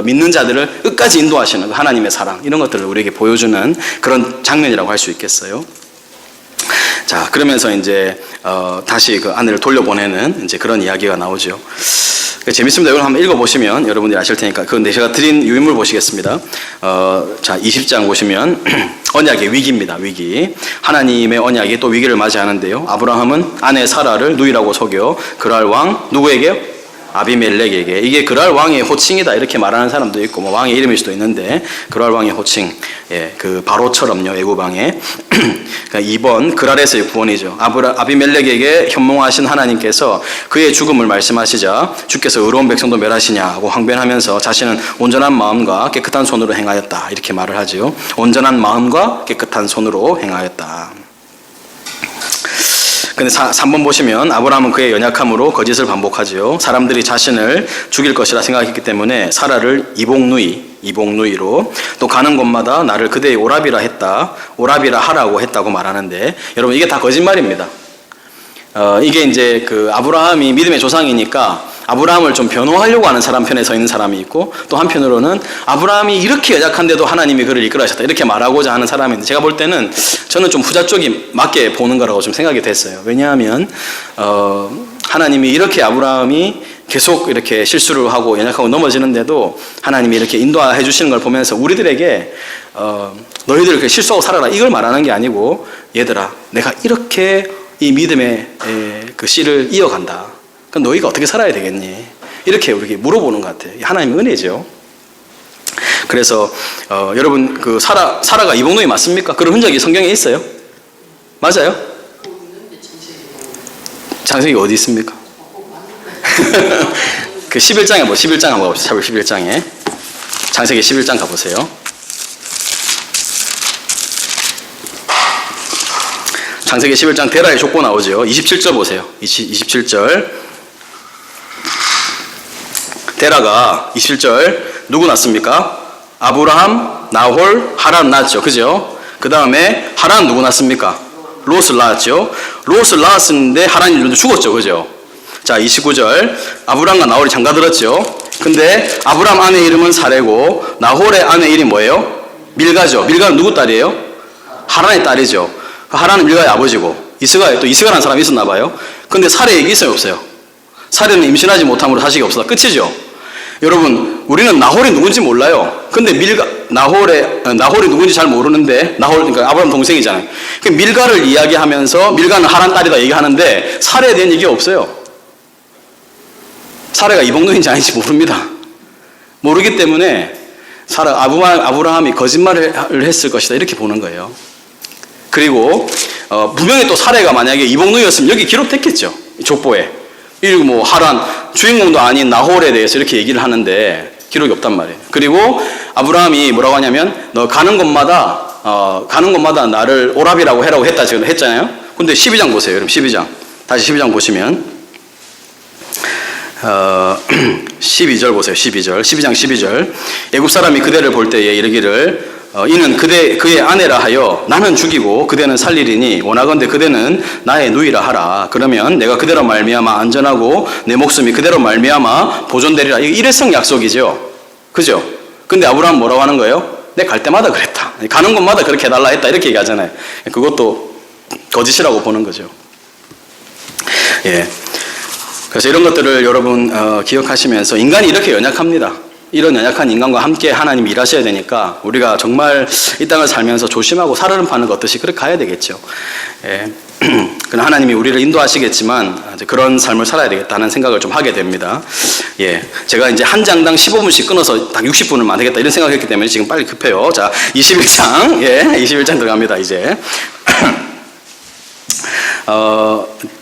믿는 자들을 끝까지 인도하시는 하나님의 사랑, 이런 것들을 우리에게 보여주는 그런 장면이라고 할 수 있겠어요. 자, 그러면서 이제 다시 그 아내를 돌려보내는 이제 그런 이야기가 나오죠. 재밌습니다. 이걸 한번 읽어보시면 여러분들이 아실 테니까. 그런데 제가 드린 유인물 보시겠습니다. 자, 20장 보시면 언약의 위기입니다. 위기. 하나님의 언약이 또 위기를 맞이하는데요. 아브라함은 아내 사라를 누이라고 속여 그랄 왕 누구에게요? 아비멜렉에게. 이게 그랄 왕의 호칭이다 이렇게 말하는 사람도 있고, 뭐 왕의 이름일 수도 있는데, 그랄 왕의 호칭, 예, 그 바로처럼요, 애굽 왕의. 그러니까 2번 그랄에서의 구원이죠. 아비멜렉에게 현몽하신 하나님께서 그의 죽음을 말씀하시자 주께서 의로운 백성도 멸하시냐고 항변하면서 자신은 온전한 마음과 깨끗한 손으로 행하였다 이렇게 말을 하지요. 온전한 마음과 깨끗한 손으로 행하였다. 근데 3번 보시면 아브라함은 그의 연약함으로 거짓을 반복하지요. 사람들이 자신을 죽일 것이라 생각했기 때문에 사라를 이복누이로 또 가는 곳마다 나를 그대의 오라비라 하라고 했다고 말하는데, 여러분 이게 다 거짓말입니다. 이게 이제 그 아브라함이 믿음의 조상이니까 아브라함을 좀 변호하려고 하는 사람 편에 서 있는 사람이 있고, 또 한편으로는 아브라함이 이렇게 연약한데도 하나님이 그를 이끌어하셨다 이렇게 말하고자 하는 사람이 있는데, 제가 볼 때는 저는 좀 후자 쪽이 맞게 보는 거라고 좀 생각이 됐어요. 왜냐하면 하나님이 이렇게 아브라함이 계속 이렇게 실수를 하고 연약하고 넘어지는데도 하나님이 이렇게 인도해 주시는 걸 보면서 우리들에게 너희들 그렇게 실수하고 살아라 이걸 말하는 게 아니고, 얘들아 내가 이렇게 이 믿음의 그 씨를 이어간다. 그럼 너희가 어떻게 살아야 되겠니? 이렇게 우리에게 물어보는 것 같아요. 하나님의 은혜죠. 그래서 여러분 그 사라가 이복누이 맞습니까? 그런 흔적이 성경에 있어요? 맞아요? 창세기 어디 있습니까? 그 11장에 11장 한번 가봅시다. 11장에 창세기 11장 가보세요. 창세기 11장 데라의 족보 나오죠. 27절 보세요. 27절. 데라가 27절 누구 낳습니까? 아브라함, 나홀, 하란 낳았죠. 그죠? 그 다음에 하란 누구 낳습니까? 롯을 낳았죠. 롯을 낳았는데 하란이 죽었죠. 그죠? 자, 29절. 아브라함과 나홀이 장가들었죠. 근데 아브라함 아내 이름은 사레고 나홀의 아내 이름이 뭐예요? 밀가죠. 밀가는 누구 딸이에요? 하란의 딸이죠. 하란은 밀가의 아버지고, 이스가라는 사람이 있었나 봐요. 근데 사레 얘기 있어요, 없어요? 사레는 임신하지 못함으로 자식이 없어서 끝이죠. 여러분, 우리는 나홀이 누군지 몰라요. 근데 나홀이 누군지 잘 모르는데, 그러니까 아브라함 동생이잖아요. 그 밀가를 이야기하면서 밀가는 하란 딸이다 얘기하는데 사레에 대한 얘기가 없어요. 사레가 이복누인지 아닌지 모릅니다. 모르기 때문에 아브라함이 거짓말을 했을 것이다 이렇게 보는 거예요. 그리고 분명히 또 사레가 만약에 이복누이였으면 여기 기록됐겠죠. 족보에. 그리고 뭐 하란 주인공도 아닌 나홀에 대해서 이렇게 얘기를 하는데 기록이 없단 말이에요. 그리고 아브라함이 뭐라고 하냐면 너 가는 곳마다 나를 오라비라고 해라고 했다 지금 했잖아요. 근데 12장 보세요. 여러분 12장. 다시 12장 보시면 12절 보세요. 12장 12절. 애굽 사람이 그대를 볼 때에 이르기를 이는 그의 아내라 하여 나는 죽이고 그대는 살리리니 원하건대 그대는 나의 누이라 하라. 그러면 내가 그대로 말미암아 안전하고 내 목숨이 그대로 말미암아 보존되리라. 이게 일회성 약속이죠. 그죠? 근데 아브라함 뭐라고 하는 거예요? 내 갈 때마다 그랬다. 가는 곳마다 그렇게 해달라 했다. 이렇게 얘기하잖아요. 그것도 거짓이라고 보는 거죠. 예. 그래서 이런 것들을 여러분 기억하시면서, 인간이 이렇게 연약합니다. 이런 연약한 인간과 함께 하나님이 일하셔야 되니까 우리가 정말 이 땅을 살면서 조심하고 살아는 파는 것 같듯이 그렇게 가야 되겠죠. 예. 그러나 하나님이 우리를 인도하시겠지만 그런 삶을 살아야 되겠다는 생각을 좀 하게 됩니다. 예. 제가 이제 한 장당 15분씩 끊어서 딱 60분을 만들겠다 이런 생각을 했기 때문에 지금 빨리 급해요. 자, 21장. 예. 21장 들어갑니다, 이제.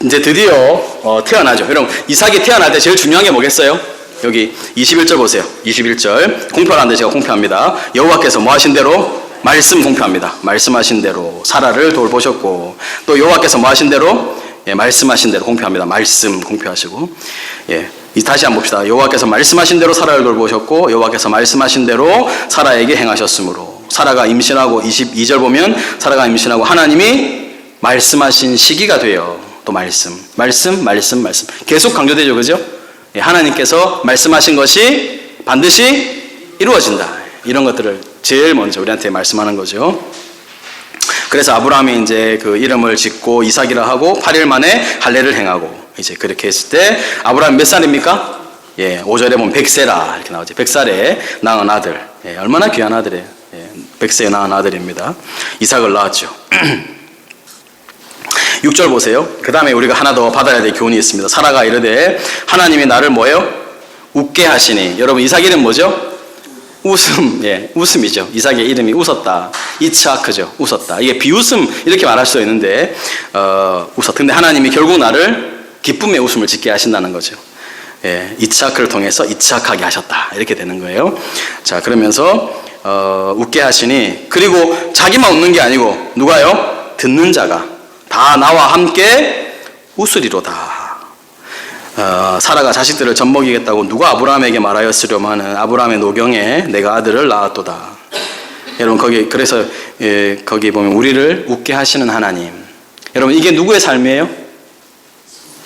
이제 드디어 태어나죠. 여러분, 이삭이 태어날 때 제일 중요한 게 뭐겠어요? 여기 21절 보세요. 21절. 공표하는데 제가 공표합니다. 여호와께서 뭐 하신 대로? 말씀 공표합니다. 말씀하신 대로 사라를 돌보셨고, 또 여호와께서 뭐 하신 대로? 예, 말씀하신 대로 공표합니다. 말씀 공표하시고, 예, 다시 한번 봅시다. 여호와께서 말씀하신 대로 사라를 돌보셨고, 여호와께서 말씀하신 대로 사라에게 행하셨으므로. 사라가 임신하고 22절 보면 사라가 임신하고 하나님이 말씀하신 시기가 돼요. 또 말씀 계속 강조되죠, 그죠? 예, 하나님께서 말씀하신 것이 반드시 이루어진다. 이런 것들을 제일 먼저 우리한테 말씀하는 거죠. 그래서 아브라함이 이제 그 이름을 짓고 이삭이라 하고 8일 만에 할례를 행하고 이제 그렇게 했을 때 아브라함 몇 살입니까? 예, 5절에 보면 100세라 이렇게 나오죠. 100살에 낳은 아들. 예, 얼마나 귀한 아들이에요. 예, 100세에 낳은 아들입니다. 이삭을 낳았죠. 6절 보세요. 그 다음에 우리가 하나 더 받아야 될 교훈이 있습니다. 사라가 이르되 하나님이 나를 뭐예요? 웃게 하시니. 여러분, 이삭 이름 뭐죠? 웃음. 예, 웃음이죠. 이삭의 이름이 웃었다. 이츠하크죠. 웃었다. 이게 비웃음 이렇게 말할 수도 있는데 웃었다. 근데 하나님이 결국 나를 기쁨의 웃음을 짓게 하신다는 거죠. 예, 이츠하크를 통해서 이츠하크하게 하셨다. 이렇게 되는 거예요. 자, 그러면서 웃게 하시니, 그리고 자기만 웃는 게 아니고 누가요? 듣는 자가 다 나와 함께 웃으리로다. 사라가 자식들을 젖먹이겠다고 누가 아브라함에게 말하였으려마는 아브라함의 노경에 내가 아들을 낳았도다. 여러분, 그래서 거기 보면 우리를 웃게 하시는 하나님. 여러분, 이게 누구의 삶이에요?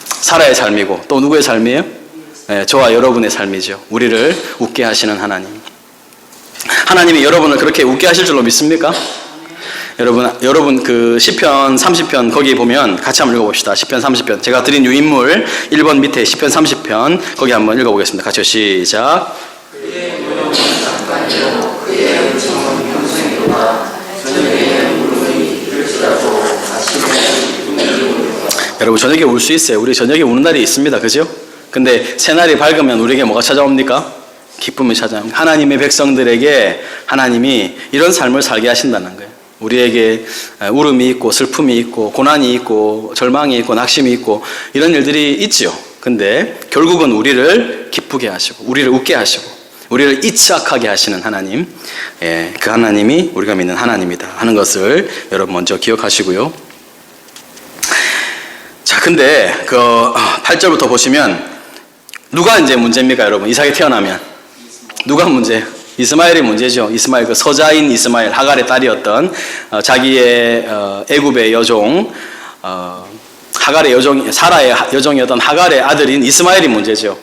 사라의 삶이고, 또 누구의 삶이에요? 저와 여러분의 삶이죠. 우리를 웃게 하시는 하나님. 하나님이 여러분을 그렇게 웃게 하실 줄로 믿습니까? 여러분 그 시편 30편 거기 보면 같이 한번 읽어봅시다. 시편 30편. 제가 드린 유인물 1번 밑에 시편 30편 거기 한번 읽어보겠습니다. 같이 시작. 그의 무용은 잠깐이요 그의 음성은 평생이로다. 저녁에는 물론이 이를지라도 아침에는 여러분, 저녁에 울 수 있어요. 우리 저녁에 우는 날이 있습니다. 그죠? 근데 새날이 밝으면 우리에게 뭐가 찾아옵니까? 기쁨이 찾아옵니다. 하나님의 백성들에게 하나님이 이런 삶을 살게 하신다는 거예요. 우리에게 울음이 있고 슬픔이 있고 고난이 있고 절망이 있고 낙심이 있고 이런 일들이 있죠. 근데 결국은 우리를 기쁘게 하시고 우리를 웃게 하시고 우리를 이츠하게 하시는 하나님, 예, 그 하나님이 우리가 믿는 하나님이다 하는 것을 여러분 먼저 기억하시고요. 자, 근데 그 8절부터 보시면 누가 이제 문제입니까, 여러분? 이삭이 태어나면 누가 문제예요? 이스마엘이 문제죠. 이스마엘, 그 서자인 이스마엘, 하갈의 딸이었던 자기의 애굽의 여종, 하갈의 여종, 사라의 여종이었던 하갈의 아들인 이스마엘이 문제죠.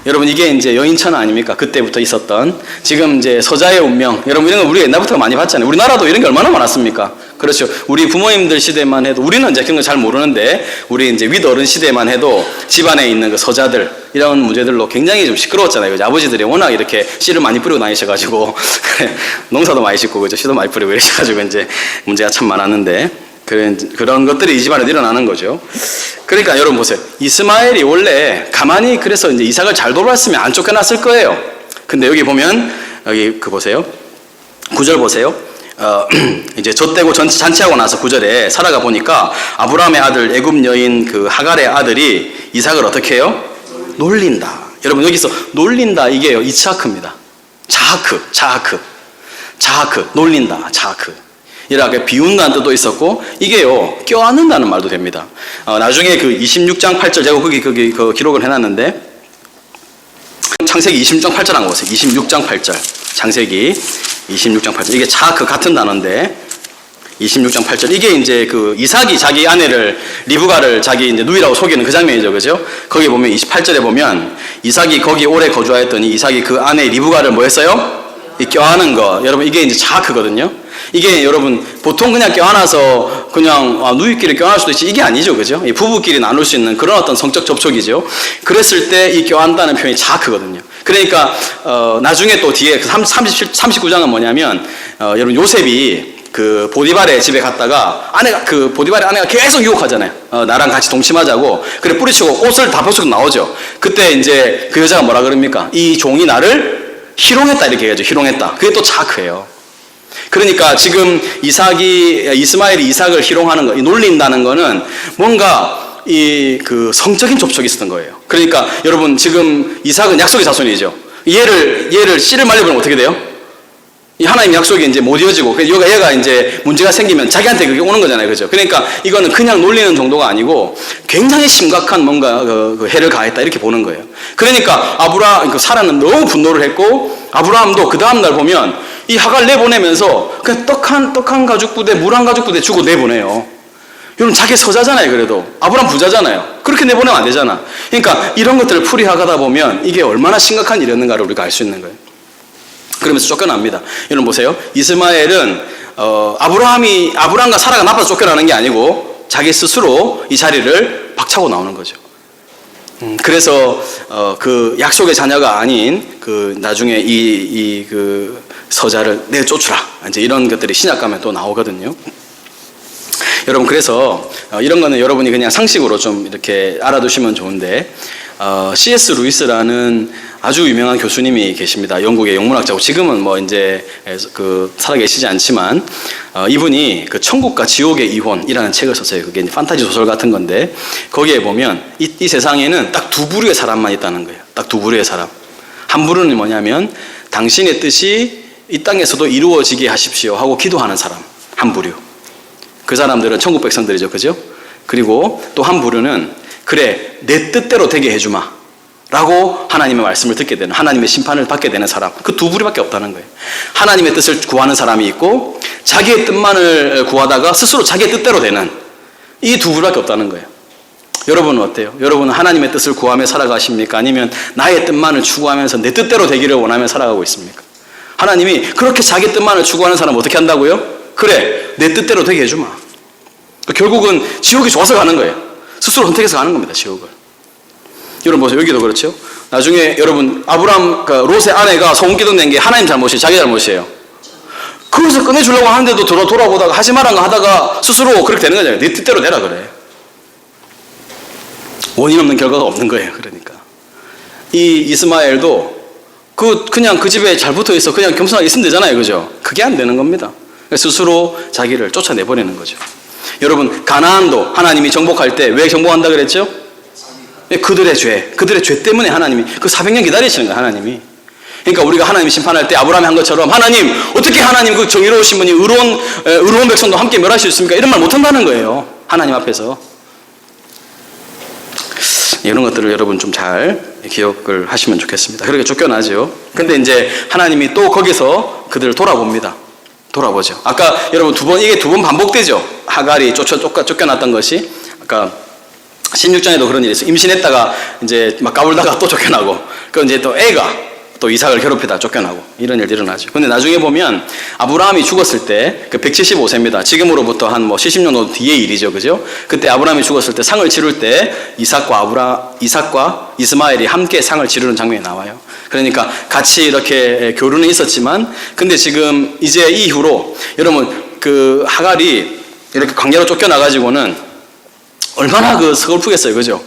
여러분, 이게 이제 여인천하 아닙니까? 그때부터 있었던. 지금 이제 서자의 운명. 여러분, 이런 거 우리 옛날부터 많이 봤잖아요. 우리나라도 이런 게 얼마나 많았습니까? 그렇죠. 우리 부모님들 시대만 해도, 우리는 이제 그런 거 잘 모르는데, 우리 이제 윗어른 시대만 해도 집안에 있는 그 서자들, 이런 문제들로 굉장히 좀 시끄러웠잖아요. 그죠? 아버지들이 워낙 이렇게 씨를 많이 뿌리고 다니셔가지고, 농사도 많이 짓고, 그죠? 씨도 많이 뿌리고 이러셔가지고, 이제 문제가 참 많았는데, 그런 것들이 이 집안에 일어나는 거죠. 그러니까 여러분 보세요. 이스마엘이 원래 가만히 그래서 이제 이삭을 잘 돌봤으면 안 쫓겨났을 거예요. 근데 여기 보면, 여기 보세요. 9절 보세요. 이제 젖대고 잔치하고 나서 9절에 사라가 보니까 아브라함의 아들 애굽 여인 그 하갈의 아들이 이삭을 어떻게 해요? 놀린다. 여러분, 여기서 놀린다, 이게요, 이츠하크입니다. 자하크, 놀린다, 자하크. 이렇게 비운다는 뜻도 있었고, 이게요, 껴안는다는 말도 됩니다. 나중에 그 26장 8절, 제가 거기 그 기록을 해놨는데, 창세기 26장 8절 한거 보세요. 26장 8절. 창세기 26장 8절. 이게 자하크 같은 단어인데, 26장 8절. 이게 이제 그 이삭이 자기 아내를, 리브가를 자기 이제 누이라고 속이는 그 장면이죠. 그죠? 거기 보면 28절에 보면, 이삭이 거기 오래 거주하였더니 이삭이 그 아내 리브가를 뭐 했어요? 껴안은 거. 여러분, 이게 이제 자하크거든요. 이게 여러분, 보통 그냥 껴안아서 그냥 누이끼리 껴안을 수도 있지, 이게 아니죠. 그죠? 부부끼리 나눌 수 있는 그런 어떤 성적 접촉이죠. 그랬을 때 이 껴안다는 표현이 자하크거든요. 그러니까 나중에 또 뒤에 39장은 뭐냐면 여러분, 요셉이 그 보디발의 집에 갔다가 보디발의 아내가 계속 유혹하잖아요. 나랑 같이 동침하자고. 그래 뿌리치고 옷을 다 벗고 나오죠. 그때 이제 그 여자가 뭐라 그럽니까? 이 종이 나를 희롱했다, 이렇게 얘기하죠. 희롱했다. 그게 또 자하크예요. 그러니까 지금 이스마엘이 이삭을 희롱하는 거, 놀린다는 거는 뭔가 그 성적인 접촉이 있었던 거예요. 그러니까 여러분 지금 이삭은 약속의 자손이죠. 얘를 씨를 말려보면 어떻게 돼요? 이 하나님 약속이 이제 못 이어지고, 얘가 이제 문제가 생기면 자기한테 그게 오는 거잖아요. 그죠? 그러니까 이거는 그냥 놀리는 정도가 아니고 굉장히 심각한 뭔가 그 해를 가했다 이렇게 보는 거예요. 그러니까 사라는 너무 분노를 했고, 아브라함도 그 다음날 보면 이 하갈 내보내면서 그냥 떡 한 가죽 부대, 물 한 가죽 부대 주고 내보내요. 여러분 자기 서자잖아요. 그래도 아브라함 부자잖아요. 그렇게 내보내면 안 되잖아. 그러니까 이런 것들을 풀이하다 보면 이게 얼마나 심각한 일이었는가를 우리가 알 수 있는 거예요. 그러면서 쫓겨납니다. 여러분 보세요. 이스마엘은 아브라함과 사라가 나빠서 쫓겨나는 게 아니고 자기 스스로 이 자리를 박차고 나오는 거죠. 그래서 그 약속의 자녀가 아닌 그 나중에 그 서자를 내쫓으라, 이제 이런 것들이 신약 가면 또 나오거든요. 여러분 그래서 이런 거는 여러분이 그냥 상식으로 좀 이렇게 알아두시면 좋은데, C.S. 루이스라는 아주 유명한 교수님이 계십니다. 영국의 영문학자고 지금은 뭐 이제 살아계시지 않지만, 이분이 그 천국과 지옥의 이혼이라는 책을 썼어요. 그게 판타지 소설 같은 건데, 거기에 보면 이 세상에는 딱 두 부류의 사람만 있다는 거예요. 딱 두 부류의 사람. 한 부류는 뭐냐면 당신의 뜻이 이 땅에서도 이루어지게 하십시오 하고 기도하는 사람, 한 부류. 그 사람들은 천국 백성들이죠. 그죠? 그리고 또 한 부류는 그래 내 뜻대로 되게 해주마 라고 하나님의 말씀을 듣게 되는, 하나님의 심판을 받게 되는 사람, 그 두 부류밖에 없다는 거예요. 하나님의 뜻을 구하는 사람이 있고 자기의 뜻만을 구하다가 스스로 자기의 뜻대로 되는, 이 두 부류밖에 없다는 거예요. 여러분은 어때요? 여러분은 하나님의 뜻을 구하며 살아가십니까? 아니면 나의 뜻만을 추구하면서 내 뜻대로 되기를 원하며 살아가고 있습니까? 하나님이 그렇게 자기 뜻만을 추구하는 사람은 어떻게 한다고요? 그래 내 뜻대로 되게 해주마. 결국은 지옥이 좋아서 가는 거예요. 스스로 선택해서 가는 겁니다. 지옥을. 여러분 보세요. 여기도 그렇죠. 나중에 여러분 롯의 아내가 소금기도 낸 게 하나님 잘못이에요? 자기 잘못이에요? 그래서 꺼내주려고 하는데도 돌아오다가 하지 말란 거 하다가 스스로 그렇게 되는 거잖아요. 네 뜻대로 내라 그래. 원인 없는 결과가 없는 거예요. 그러니까 이 이스마엘도 그냥 그 집에 잘 붙어 있어 그냥 겸손하게 있으면 되잖아요. 그죠? 그게 안 되는 겁니다. 스스로 자기를 쫓아내버리는 거죠. 여러분 가나안도 하나님이 정복할 때 왜 정복한다 그랬죠? 그들의 죄 때문에 하나님이 그 400년 기다리시는 거예요. 하나님이. 그러니까 우리가 하나님 심판할 때 아브라함이 한 것처럼 하나님 어떻게 하나님 그 정의로우신 분이 의로운 백성도 함께 멸할 수 있습니까? 이런 말 못한다는 거예요. 하나님 앞에서. 이런 것들을 여러분 좀 잘 기억을 하시면 좋겠습니다. 그렇게 쫓겨나죠. 근데 이제 하나님이 또 거기서 그들을 돌아보죠. 아까 여러분 이게 두 번 반복되죠. 하갈이 쫓겨났던 것이. 아까 16장에도 그런 일이 있어요. 임신했다가 이제 막 까불다가 또 쫓겨나고, 그 이제 또 애가 또 이삭을 괴롭히다가 쫓겨나고, 이런 일들이 일어나죠. 근데 나중에 보면 아브라함이 죽었을 때 그 175세입니다. 지금으로부터 한 70년 정도 뒤의 일이죠. 그죠? 그때 아브라함이 죽었을 때 상을 치를 때 이삭과 이스마엘이 함께 상을 치르는 장면이 나와요. 그러니까 같이 이렇게 교류는 있었지만, 근데 지금 이제 이후로 여러분 그 하갈이 이렇게 광야로 쫓겨나가지고는 얼마나 서글프겠어요. 그죠?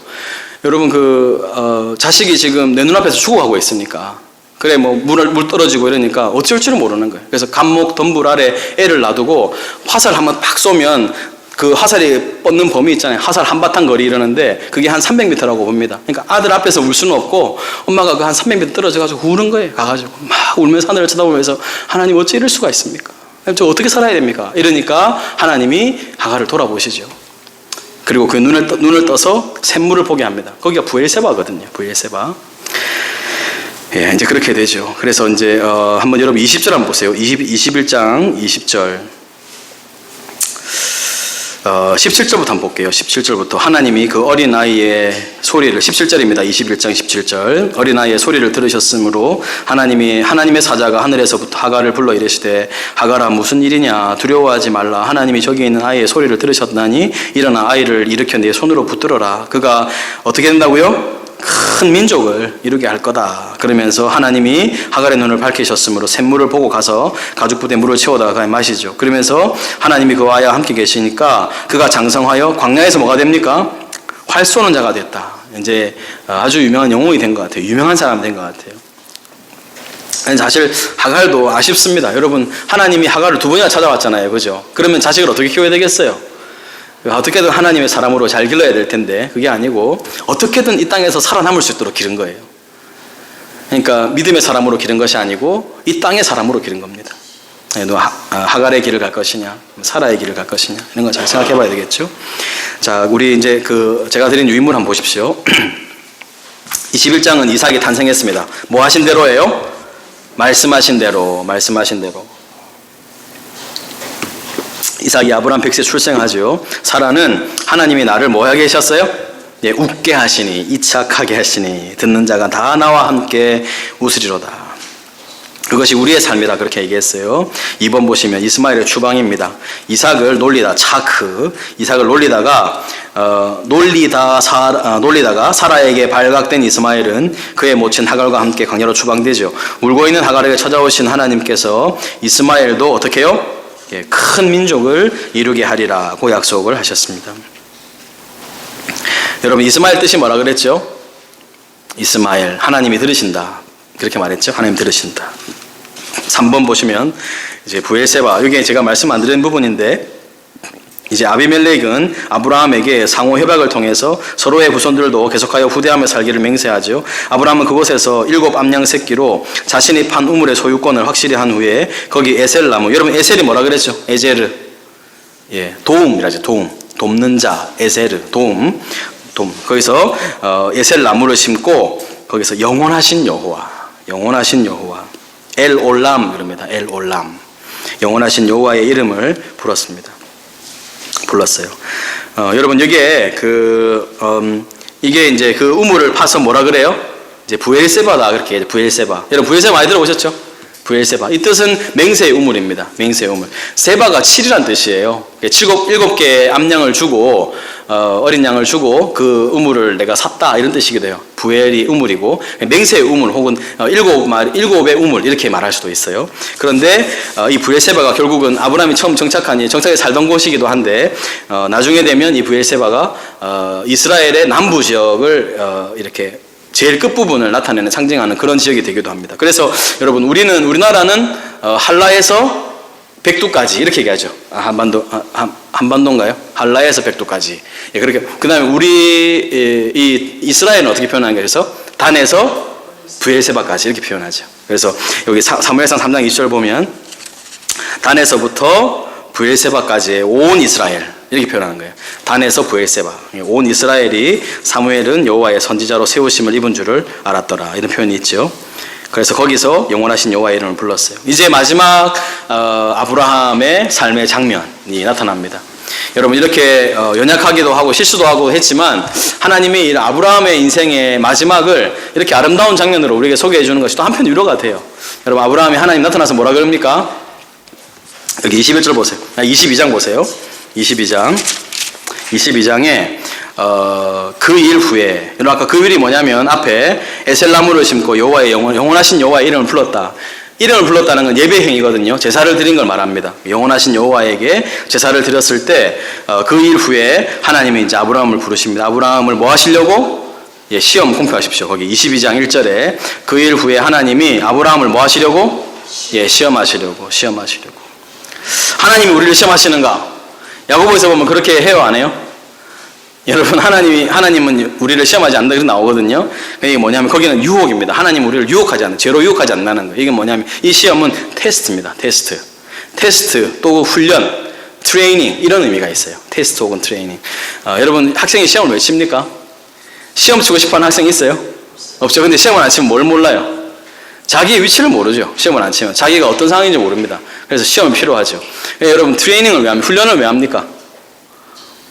여러분 자식이 지금 내 눈앞에서 죽어가고 있으니까, 그래 물 떨어지고 이러니까 어쩔 줄을 모르는 거예요. 그래서 감목 덤불 아래 애를 놔두고 화살 한번 팍 쏘면 그 화살이 뻗는 범위 있잖아요. 화살 한바탕 거리 이러는데 그게 한 300m라고 봅니다. 그러니까 아들 앞에서 울 수는 없고 엄마가 그 한 300m 떨어져가지고 우는 거예요. 가가지고 막 울면서 하늘을 쳐다보면서 하나님 어찌 이럴 수가 있습니까? 저 어떻게 살아야 됩니까? 이러니까 하나님이 하갈을 돌아보시죠. 그리고 그 눈을 떠서 샘물을 보게 합니다. 거기가 브엘세바거든요. 브엘세바. 예, 이제 그렇게 되죠. 그래서 이제 한번 여러분 20절 한번 보세요. 21장 20절. 17절부터 한번 볼게요. 17절부터 하나님이 그 어린아이의 소리를, 17절입니다. 21장 17절. 어린아이의 소리를 들으셨으므로 하나님의 사자가 하늘에서부터 하갈을 불러 이르시되 하갈아 무슨 일이냐 두려워하지 말라. 하나님이 저기 있는 아이의 소리를 들으셨나니 일어나 아이를 일으켜 네 손으로 붙들어라. 그가 어떻게 된다고요? 큰 민족을 이루게 할 거다. 그러면서 하나님이 하갈의 눈을 밝히셨으므로 샘물을 보고 가서 가죽부대에 물을 채우다가 마시죠. 그러면서 하나님이 그와 아이와 함께 계시니까 그가 장성하여 광야에서 뭐가 됩니까? 활 쏘는 자가 됐다. 이제 아주 유명한 영웅이 된 것 같아요. 유명한 사람이 된 것 같아요. 사실 하갈도 아쉽습니다. 여러분, 하나님이 하갈을 2번이나 찾아왔잖아요. 그죠? 그러면 자식을 어떻게 키워야 되겠어요? 어떻게든 하나님의 사람으로 잘 길러야 될 텐데 그게 아니고 어떻게든 이 땅에서 살아남을 수 있도록 기른 거예요. 그러니까 믿음의 사람으로 기른 것이 아니고 이 땅의 사람으로 기른 겁니다. 너 하갈의 길을 갈 것이냐, 사라의 길을 갈 것이냐, 이런 거 잘 생각해 봐야 되겠죠. 자, 우리 이제 제가 드린 유인물 한번 보십시오. 21장은 이삭이 탄생했습니다. 뭐 하신 대로예요? 말씀하신 대로. 이삭이 아브라함 100세 출생하죠. 사라는 하나님이 나를 뭐 하게 하셨어요? 예, 웃게 하시니, 이착하게 하시니, 듣는 자가 다 나와 함께 웃으리로다. 그것이 우리의 삶이다, 그렇게 얘기했어요. 2번 보시면 이스마엘의 추방입니다. 이삭을 놀리다가 사라에게 발각된 이스마엘은 그의 모친 하갈과 함께 광야로 추방되죠. 울고 있는 하갈에게 찾아오신 하나님께서 이스마엘도 어떻게 해요? 예, 큰 민족을 이루게 하리라고 약속을 하셨습니다. 여러분, 이스마엘 뜻이 뭐라 그랬죠? 이스마엘, 하나님이 들으신다, 그렇게 말했죠. 하나님 들으신다. 3번 보시면 이제 브엘세바, 여기 제가 말씀 안 드린 부분인데, 이제 아비멜렉은 아브라함에게 상호 협약을 통해서 서로의 후손들도 계속하여 후대하며 살기를 맹세하죠. 아브라함은 그곳에서 7 암양 새끼로 자신이 판 우물의 소유권을 확실히 한 후에 거기 에셀 나무, 여러분 에셀이 뭐라 그랬죠? 에제르, 예, 도움이라죠. 돕는 자, 에세르, 도움. 거기서 에셀 나무를 심고 거기서 영원하신 여호와, 엘 올람 그럽니다. 엘 올람, 영원하신 여호와의 이름을 불렀어요. 여러분, 여기에 이게 이제 그 우물을 파서 뭐라 그래요? 이제 부엘세바다, 그렇게 부엘세바. 여러분, 부엘세바 많이 들어보셨죠? 부엘세바. 이 뜻은 맹세의 우물입니다. 맹세의 우물. 세바가 7이란 뜻이에요. 7개의 암양을 주고 어린 양을 주고 그 우물을 내가 샀다, 이런 뜻이기도 해요. 부엘이 우물이고 맹세의 우물 혹은 7의 우물, 이렇게 말할 수도 있어요. 그런데 이 부엘세바가 결국은 아브라함이 처음 정착해 살던 곳이기도 한데 나중에 되면 이 부엘세바가 이스라엘의 남부 지역을 이렇게 제일 끝부분을 나타내는, 상징하는 그런 지역이 되기도 합니다. 그래서 여러분, 우리나라는 한라에서 백두까지 이렇게 얘기하죠. 한반도인가요? 한라에서 백두까지. 예, 그렇게. 그 다음에 이 이스라엘은 어떻게 표현하는 거예요? 그래서 단에서 브엘세바까지 이렇게 표현하죠. 그래서 여기 사무엘상 3장 20절 보면 단에서부터 브엘세바까지의 온 이스라엘, 이렇게 표현하는 거예요. 단에서 브엘세바, 온 이스라엘이 사무엘은 여호와의 선지자로 세우심을 입은 줄을 알았더라, 이런 표현이 있죠. 그래서 거기서 영원하신 여호와의 이름을 불렀어요. 이제 마지막 아브라함의 삶의 장면이 나타납니다. 여러분, 이렇게 연약하기도 하고 실수도 하고 했지만 하나님이 아브라함의 인생의 마지막을 이렇게 아름다운 장면으로 우리에게 소개해 주는 것이 또 한편 위로가 돼요. 여러분, 아브라함이 하나님 나타나서 뭐라 그럽니까? 여기 21절 보세요. 22장 보세요. 22장에 그 일 후에, 여러분, 아까 그 일이 뭐냐면 앞에 에셀나무를 심고 여호와의 영원하신 여호와의 이름을 불렀다. 이름을 불렀다는 건 예배행위거든요. 제사를 드린 걸 말합니다. 영원하신 여호와에게 제사를 드렸을 때 그 일 후에 하나님이 이제 아브라함을 부르십니다. 아브라함을 뭐 하시려고? 예, 시험 공표하십시오. 거기 22장 1절에 그 일 후에 하나님이 아브라함을 뭐 하시려고? 예, 시험하시려고. 하나님이 우리를 시험하시는가? 야고보에서 보면 그렇게 해요, 안 해요? 여러분, 하나님은 우리를 시험하지 않는다, 이렇게 나오거든요. 이게 뭐냐면 거기는 유혹입니다. 하나님 우리를 유혹하지 않는, 죄로 유혹하지 않는다는 거예요. 이게 뭐냐면 이 시험은 테스트입니다. 테스트 또 훈련, 트레이닝, 이런 의미가 있어요. 테스트 혹은 트레이닝. 여러분, 학생이 시험을 왜 칩니까? 시험 치고 싶어하는 학생이 있어요? 없죠. 근데 시험을 안 치면 뭘 몰라요? 자기의 위치를 모르죠. 시험을 안 치면 자기가 어떤 상황인지 모릅니다. 그래서 시험이 필요하죠. 여러분, 트레이닝을 왜 합니까? 훈련을 왜 합니까?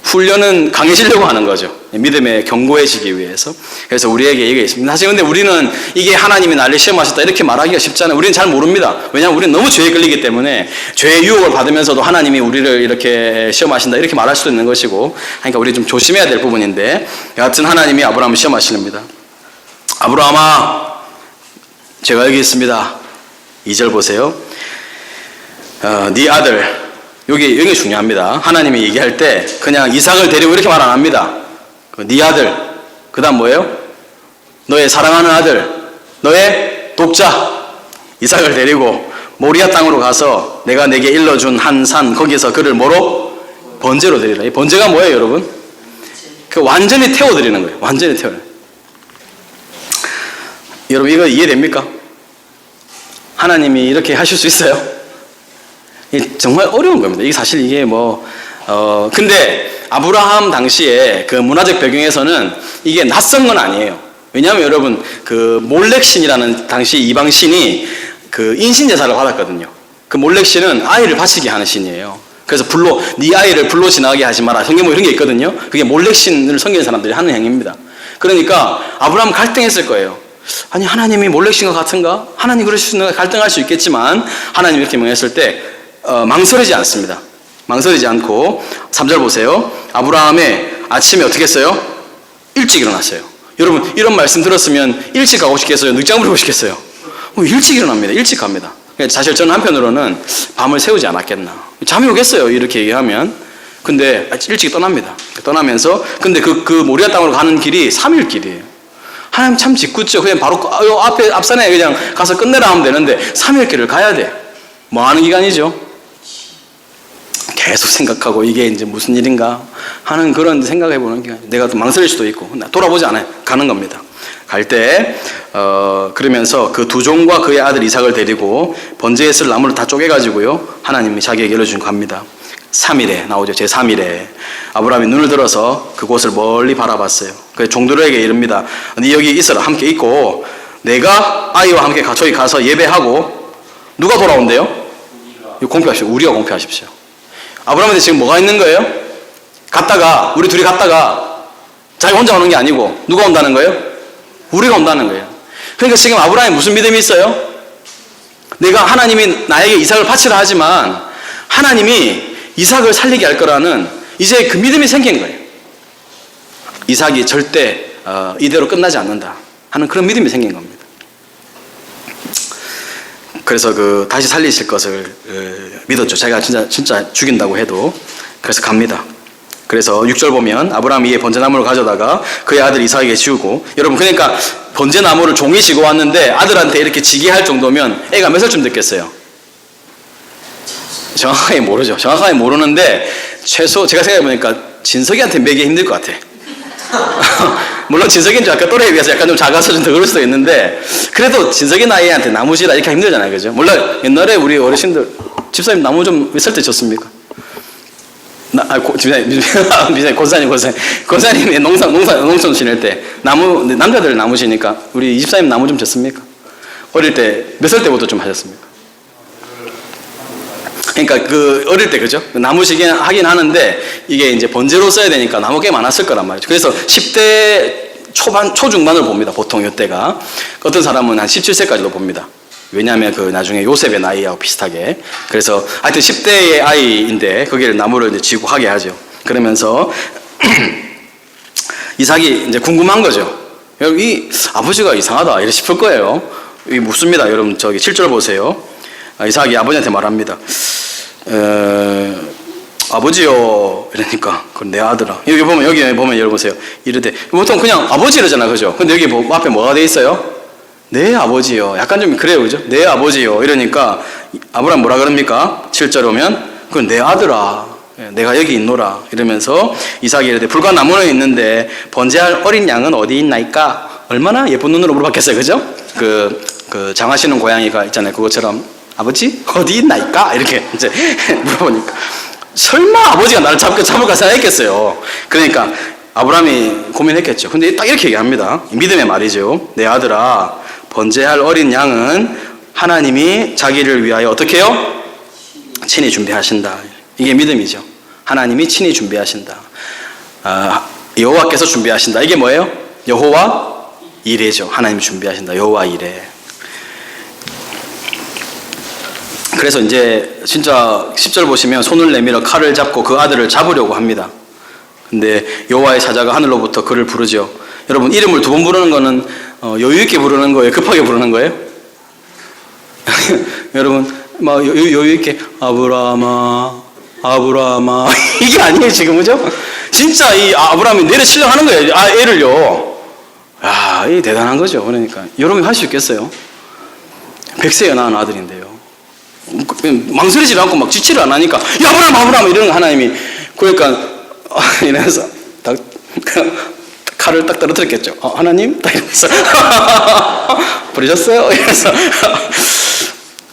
훈련은 강해지려고 하는 거죠. 믿음에 견고해지기 위해서. 그래서 우리에게 이게 있습니다. 사실 근데 우리는 이게 하나님이 나를 시험하셨다, 이렇게 말하기가 쉽잖아요. 우리는 잘 모릅니다. 왜냐하면 우리는 너무 죄에 끌리기 때문에 죄의 유혹을 받으면서도 하나님이 우리를 이렇게 시험하신다, 이렇게 말할 수도 있는 것이고, 그러니까 우리 좀 조심해야 될 부분인데, 여하튼 하나님이 아브라함을 시험하시렵니다. 아브라함아, 제가 여기 있습니다. 2절 보세요. 네 아들, 여기 중요합니다. 하나님이 얘기할 때 그냥 이삭을 데리고 이렇게 말 안 합니다. 네 아들, 그 다음 뭐예요? 너의 사랑하는 아들, 너의 독자. 이삭을 데리고 모리아 땅으로 가서 내가 내게 일러준 한 산 거기서 그를 뭐로? 번제로 드리라. 이 번제가 뭐예요, 여러분? 그 완전히 태워드리는 거예요. 완전히 태워요. 여러분 이거 이해됩니까? 하나님이 이렇게 하실 수 있어요? 정말 어려운 겁니다. 이게 사실 이게 근데 아브라함 당시에 그 문화적 배경에서는 이게 낯선 건 아니에요. 왜냐하면 여러분 그 몰렉신이라는 당시 이방 신이 그 인신제사를 받았거든요. 그 몰렉신은 아이를 바치게 하는 신이에요. 그래서 네 아이를 불로 지나가게 하지 마라. 성경 이런 게 있거든요. 그게 몰렉신을 섬기는 사람들이 하는 행위입니다. 그러니까 아브라함 갈등했을 거예요. 아니 하나님이 몰렉신과 같은가? 하나님 그럴 수 있는가? 갈등할 수 있겠지만 하나님 이렇게 명했을 때 망설이지 않습니다. 망설이지 않고 3절 보세요. 아브라함의 아침에 어떻게 했어요? 일찍 일어났어요. 여러분 이런 말씀 들었으면 일찍 가고 싶겠어요? 늦잠 부리고 싶겠어요? 일찍 일어납니다. 일찍 갑니다. 사실 저는 한편으로는 밤을 새우지 않았겠나. 잠이 오겠어요. 이렇게 얘기하면. 근데 일찍 떠납니다. 떠나면서 근데 그 모리아 땅으로 가는 길이 3일 길이에요. 하나님 참 짓궂죠. 그냥 바로 앞산에 그냥 가서 끝내라 하면 되는데 3일 길을 가야 돼. 뭐 하는 기간이죠? 계속 생각하고 이게 이제 무슨 일인가 하는 그런 생각해보는 기간. 내가 또 망설일 수도 있고 돌아보지 않아요. 가는 겁니다. 갈 때 그러면서 그 두 종과 그의 아들 이삭을 데리고 번제에 쓸 나무를 다 쪼개가지고요 하나님이 자기에게 일러준 겁니다. 3일에 나오죠. 제3일에 아브라함이 눈을 들어서 그곳을 멀리 바라봤어요. 그래서 종들에게 이릅니다. 네 여기 있어라. 함께 있고 내가 아이와 함께 저기 가서 예배하고 누가 돌아온대요? 공표하십시오. 우리가 공표하십시오. 아브라함한테 지금 뭐가 있는 거예요? 우리 둘이 갔다가 자기 혼자 오는 게 아니고 누가 온다는 거예요? 우리가 온다는 거예요. 그러니까 지금 아브라함이 무슨 믿음이 있어요? 내가 하나님이 나에게 이삭을 바치라 하지만 하나님이 이삭을 살리게 할 거라는 이제 그 믿음이 생긴 거예요. 이삭이 절대 이대로 끝나지 않는다 하는 그런 믿음이 생긴 겁니다. 그래서 다시 살리실 것을 믿었죠. 제가 진짜 죽인다고 해도. 그래서 갑니다. 그래서 6절 보면 아브라함이 이에 번제나무를 가져다가 그의 아들 이삭에게 지우고, 여러분 그러니까 번제나무를 종이 지고 왔는데 아들한테 이렇게 지게 할 정도면 애가 몇 살쯤 됐겠어요? 정확하게 모르죠. 정확하게 모르는데 최소 제가 생각해보니까 진석이한테 매기 힘들 것 같아. 물론 진석이는 약간 또래에 비해서 약간 좀 작아서 좀 더 그럴 수도 있는데 그래도 진석이 나이한테 나무지라 이렇게 힘들잖아요. 그죠? 물론 옛날에 우리 어르신들 집사님 나무 좀 몇 살 때 쳤습니까? 권사님이 농촌 지낼 때 남자들 나무 지니까 우리 집사님 나무 좀 쳤습니까? 어릴 때 몇 살 때부터 좀 하셨습니까? 그러니까 어릴 때 그죠? 나무시긴 하긴 하는데 이게 이제 번제로 써야 되니까 나무 꽤 많았을 거란 말이죠. 그래서 10대 초중반을 봅니다. 보통 이때가. 어떤 사람은 한 17세까지도 봅니다. 왜냐하면 나중에 요셉의 나이하고 비슷하게. 그래서 하여튼 10대의 아이인데 거기를 나무를 이제 지고 하게 하죠. 그러면서 이삭이 이제 궁금한 거죠. 여러분 이 아버지가 이상하다 이래 싶을 거예요. 이 묻습니다. 여러분 저기 7절 보세요. 이삭이 아버지한테 말합니다. 아버지요 이러니까 그건 내 아들아. 여기 보면 여러분 보세요. 이르되 보통 그냥 아버지 이러잖아, 그죠? 근데 여기 앞에 뭐가 돼 있어요? 내 아버지요. 약간 좀 그래요, 그죠? 내 아버지요. 이러니까 아브라함 뭐라 그럽니까? 7절 오면 그건 내 아들아. 내가 여기 있노라. 이러면서 이삭이 이르되 불과 나무는 있는데 번제할 어린 양은 어디 있나이까? 얼마나 예쁜 눈으로 물어봤겠어요, 그죠? 장하시는 고양이가 있잖아요. 그것처럼 아버지 어디 있나이까? 이렇게 이제 물어보니까 설마 아버지가 나를 잡을까 생각했겠어요. 그러니까 아브라함이 고민했겠죠. 근데 딱 이렇게 얘기합니다. 믿음의 말이죠. 내 아들아, 번제할 어린 양은 하나님이 자기를 위하여 어떻게 해요? 친히 준비하신다. 이게 믿음이죠. 하나님이 친히 준비하신다. 여호와께서 준비하신다. 이게 뭐예요? 여호와 이레죠. 하나님이 준비하신다. 여호와 이레. 그래서 이제 진짜 10절 보시면 손을 내밀어 칼을 잡고 그 아들을 잡으려고 합니다. 근데 여호와의 사자가 하늘로부터 그를 부르죠. 여러분 이름을 두 번 부르는 거는 여유 있게 부르는 거예요? 급하게 부르는 거예요? 여러분 막 여유 있게 아브라함아 이게 아니에요 지금, 그죠? 진짜 이 아브라함이 내려치려고 하는 거예요. 애를요. 이 대단한 거죠. 그러니까 여러분이 할 수 있겠어요? 100세에 낳은 아들인데요. 망설이지 않고 막 지치를 안 하니까 야 아브라함 이러는 거 하나님이 그러니까 이래서 딱 칼을 딱 떨어뜨렸겠죠. 하나님? 딱 이러면서 부르셨어요? 이래서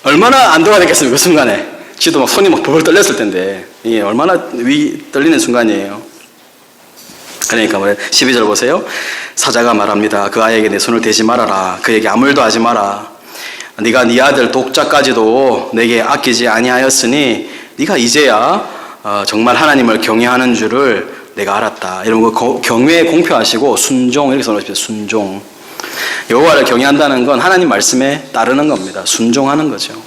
얼마나 안 도와냈겠습니까? 그 순간에 지도 막 손이 막 벌벌 떨렸을 텐데 이게 얼마나 떨리는 순간이에요. 그러니까 12절 보세요. 사자가 말합니다. 그 아이에게 내 손을 대지 말아라. 그에게 아무 일도 하지 마라. 네가 네 아들 독자까지도 내게 아끼지 아니하였으니 네가 이제야 정말 하나님을 경외하는 줄을 내가 알았다. 여러분 경외에 공표하시고 순종 이렇게 써놓으십시오. 순종. 여호와를 경외한다는 건 하나님 말씀에 따르는 겁니다. 순종하는 거죠.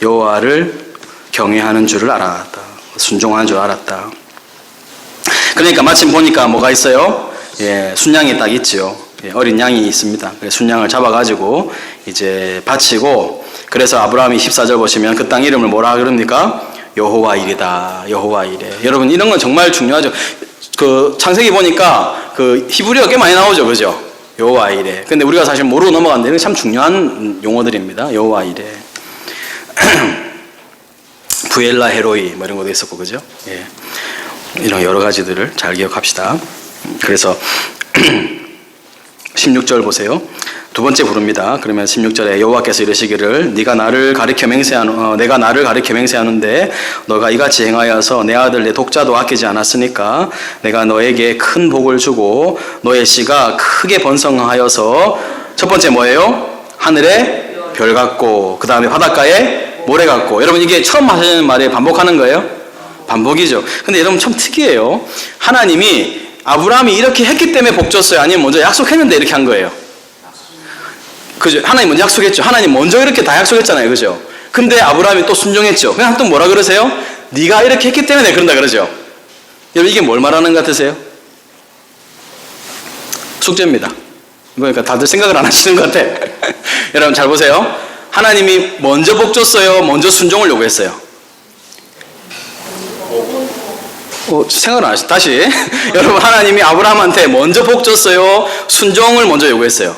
여호와를 경외하는 줄을 알았다. 순종하는 줄 알았다. 그러니까 마침 보니까 뭐가 있어요? 예, 순양이 딱 있죠. 예, 어린 양이 있습니다. 순양을 잡아가지고 이제 바치고 그래서 아브라함이 14절 보시면 그 땅 이름을 뭐라 그럽니까? 여호와 일이다. 여호와 일에. 여러분 이런 건 정말 중요하죠. 그 창세기 보니까 그 히브리어가 꽤 많이 나오죠, 그죠? 여호와 일에. 근데 우리가 사실 모르고 넘어갔는데 이건 참 중요한 용어들입니다. 여호와 일에. 부엘라 헤로이 뭐 이런 것도 있었고, 그죠? 예. 이런 여러 가지들을 잘 기억합시다. 그래서 16절 보세요. 두 번째 부릅니다. 그러면 16절에 여호와께서 이르시기를 내가 나를 가리켜 맹세하는데 너가 이같이 행하여서 내 아들 내 독자도 아끼지 않았으니까 내가 너에게 큰 복을 주고 너의 씨가 크게 번성하여서 첫 번째 뭐예요? 하늘에 별 같고 그 다음에 바닷가에 모래 같고. 여러분 이게 처음 하시는 말에 반복하는 거예요? 반복이죠. 근데 여러분 참 특이해요. 하나님이 아브라함이 이렇게 했기 때문에 복 줬어요? 아니면 먼저 약속했는데 이렇게 한 거예요? 그죠? 하나님 먼저 약속했죠. 하나님 먼저 이렇게 다 약속했잖아요. 그죠? 근데 아브라함이 또 순종했죠. 그냥 또 뭐라 그러세요? 네가 이렇게 했기 때문에 그런다 그러죠. 여러분 이게 뭘 말하는 것 같으세요? 숙제입니다. 그러니까 다들 생각을 안 하시는 것 같아. 여러분 잘 보세요. 하나님이 먼저 복 줬어요? 먼저 순종을 요구했어요? 생각을 안 하시죠. 다시 여러분 하나님이 아브라함한테 먼저 복 줬어요? 순종을 먼저 요구했어요?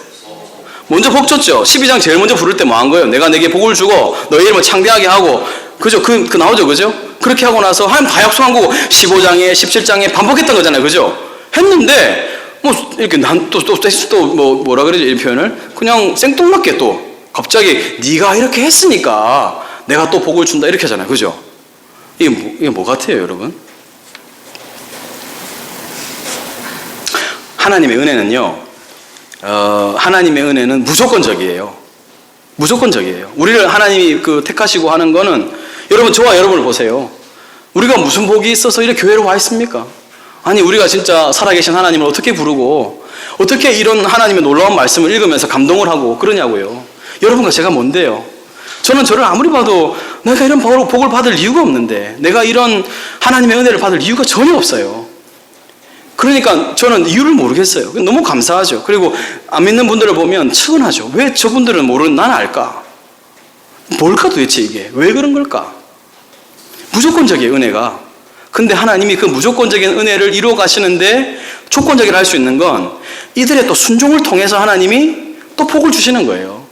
먼저 복 줬죠. 12장 제일 먼저 부를 때 뭐 한 거예요? 내가 내게 복을 주고 너의 이름을 창대하게 하고 그죠? 그 나오죠. 그죠? 그렇게 하고 나서 하나님 다 약속한 거고 15장에 17장에 반복했던 거잖아요. 그죠? 했는데 뭐 이렇게 뭐라 그러지? 이 표현을 그냥 생뚱맞게 또 갑자기 네가 이렇게 했으니까 내가 또 복을 준다 이렇게 하잖아요. 그죠? 이게 뭐 같아요, 여러분? 하나님의 은혜는요. 하나님의 은혜는 무조건적이에요. 무조건적이에요. 우리를 하나님이 택하시고 하는 거는 여러분 저와 여러분을 보세요. 우리가 무슨 복이 있어서 이렇게 교회로 와 있습니까? 아니 우리가 진짜 살아계신 하나님을 어떻게 부르고 어떻게 이런 하나님의 놀라운 말씀을 읽으면서 감동을 하고 그러냐고요. 여러분과 제가 뭔데요? 저는 저를 아무리 봐도 내가 이런 복을 받을 이유가 없는데 내가 이런 하나님의 은혜를 받을 이유가 전혀 없어요. 그러니까 저는 이유를 모르겠어요. 너무 감사하죠. 그리고 안 믿는 분들을 보면 측은하죠. 왜 저분들은 모르는 난 알까? 뭘까 도대체 이게? 왜 그런 걸까? 무조건적이에요, 은혜가. 근데 하나님이 그 무조건적인 은혜를 이루어 가시는데 조건적이라 할 수 있는 건 이들의 또 순종을 통해서 하나님이 또 복을 주시는 거예요.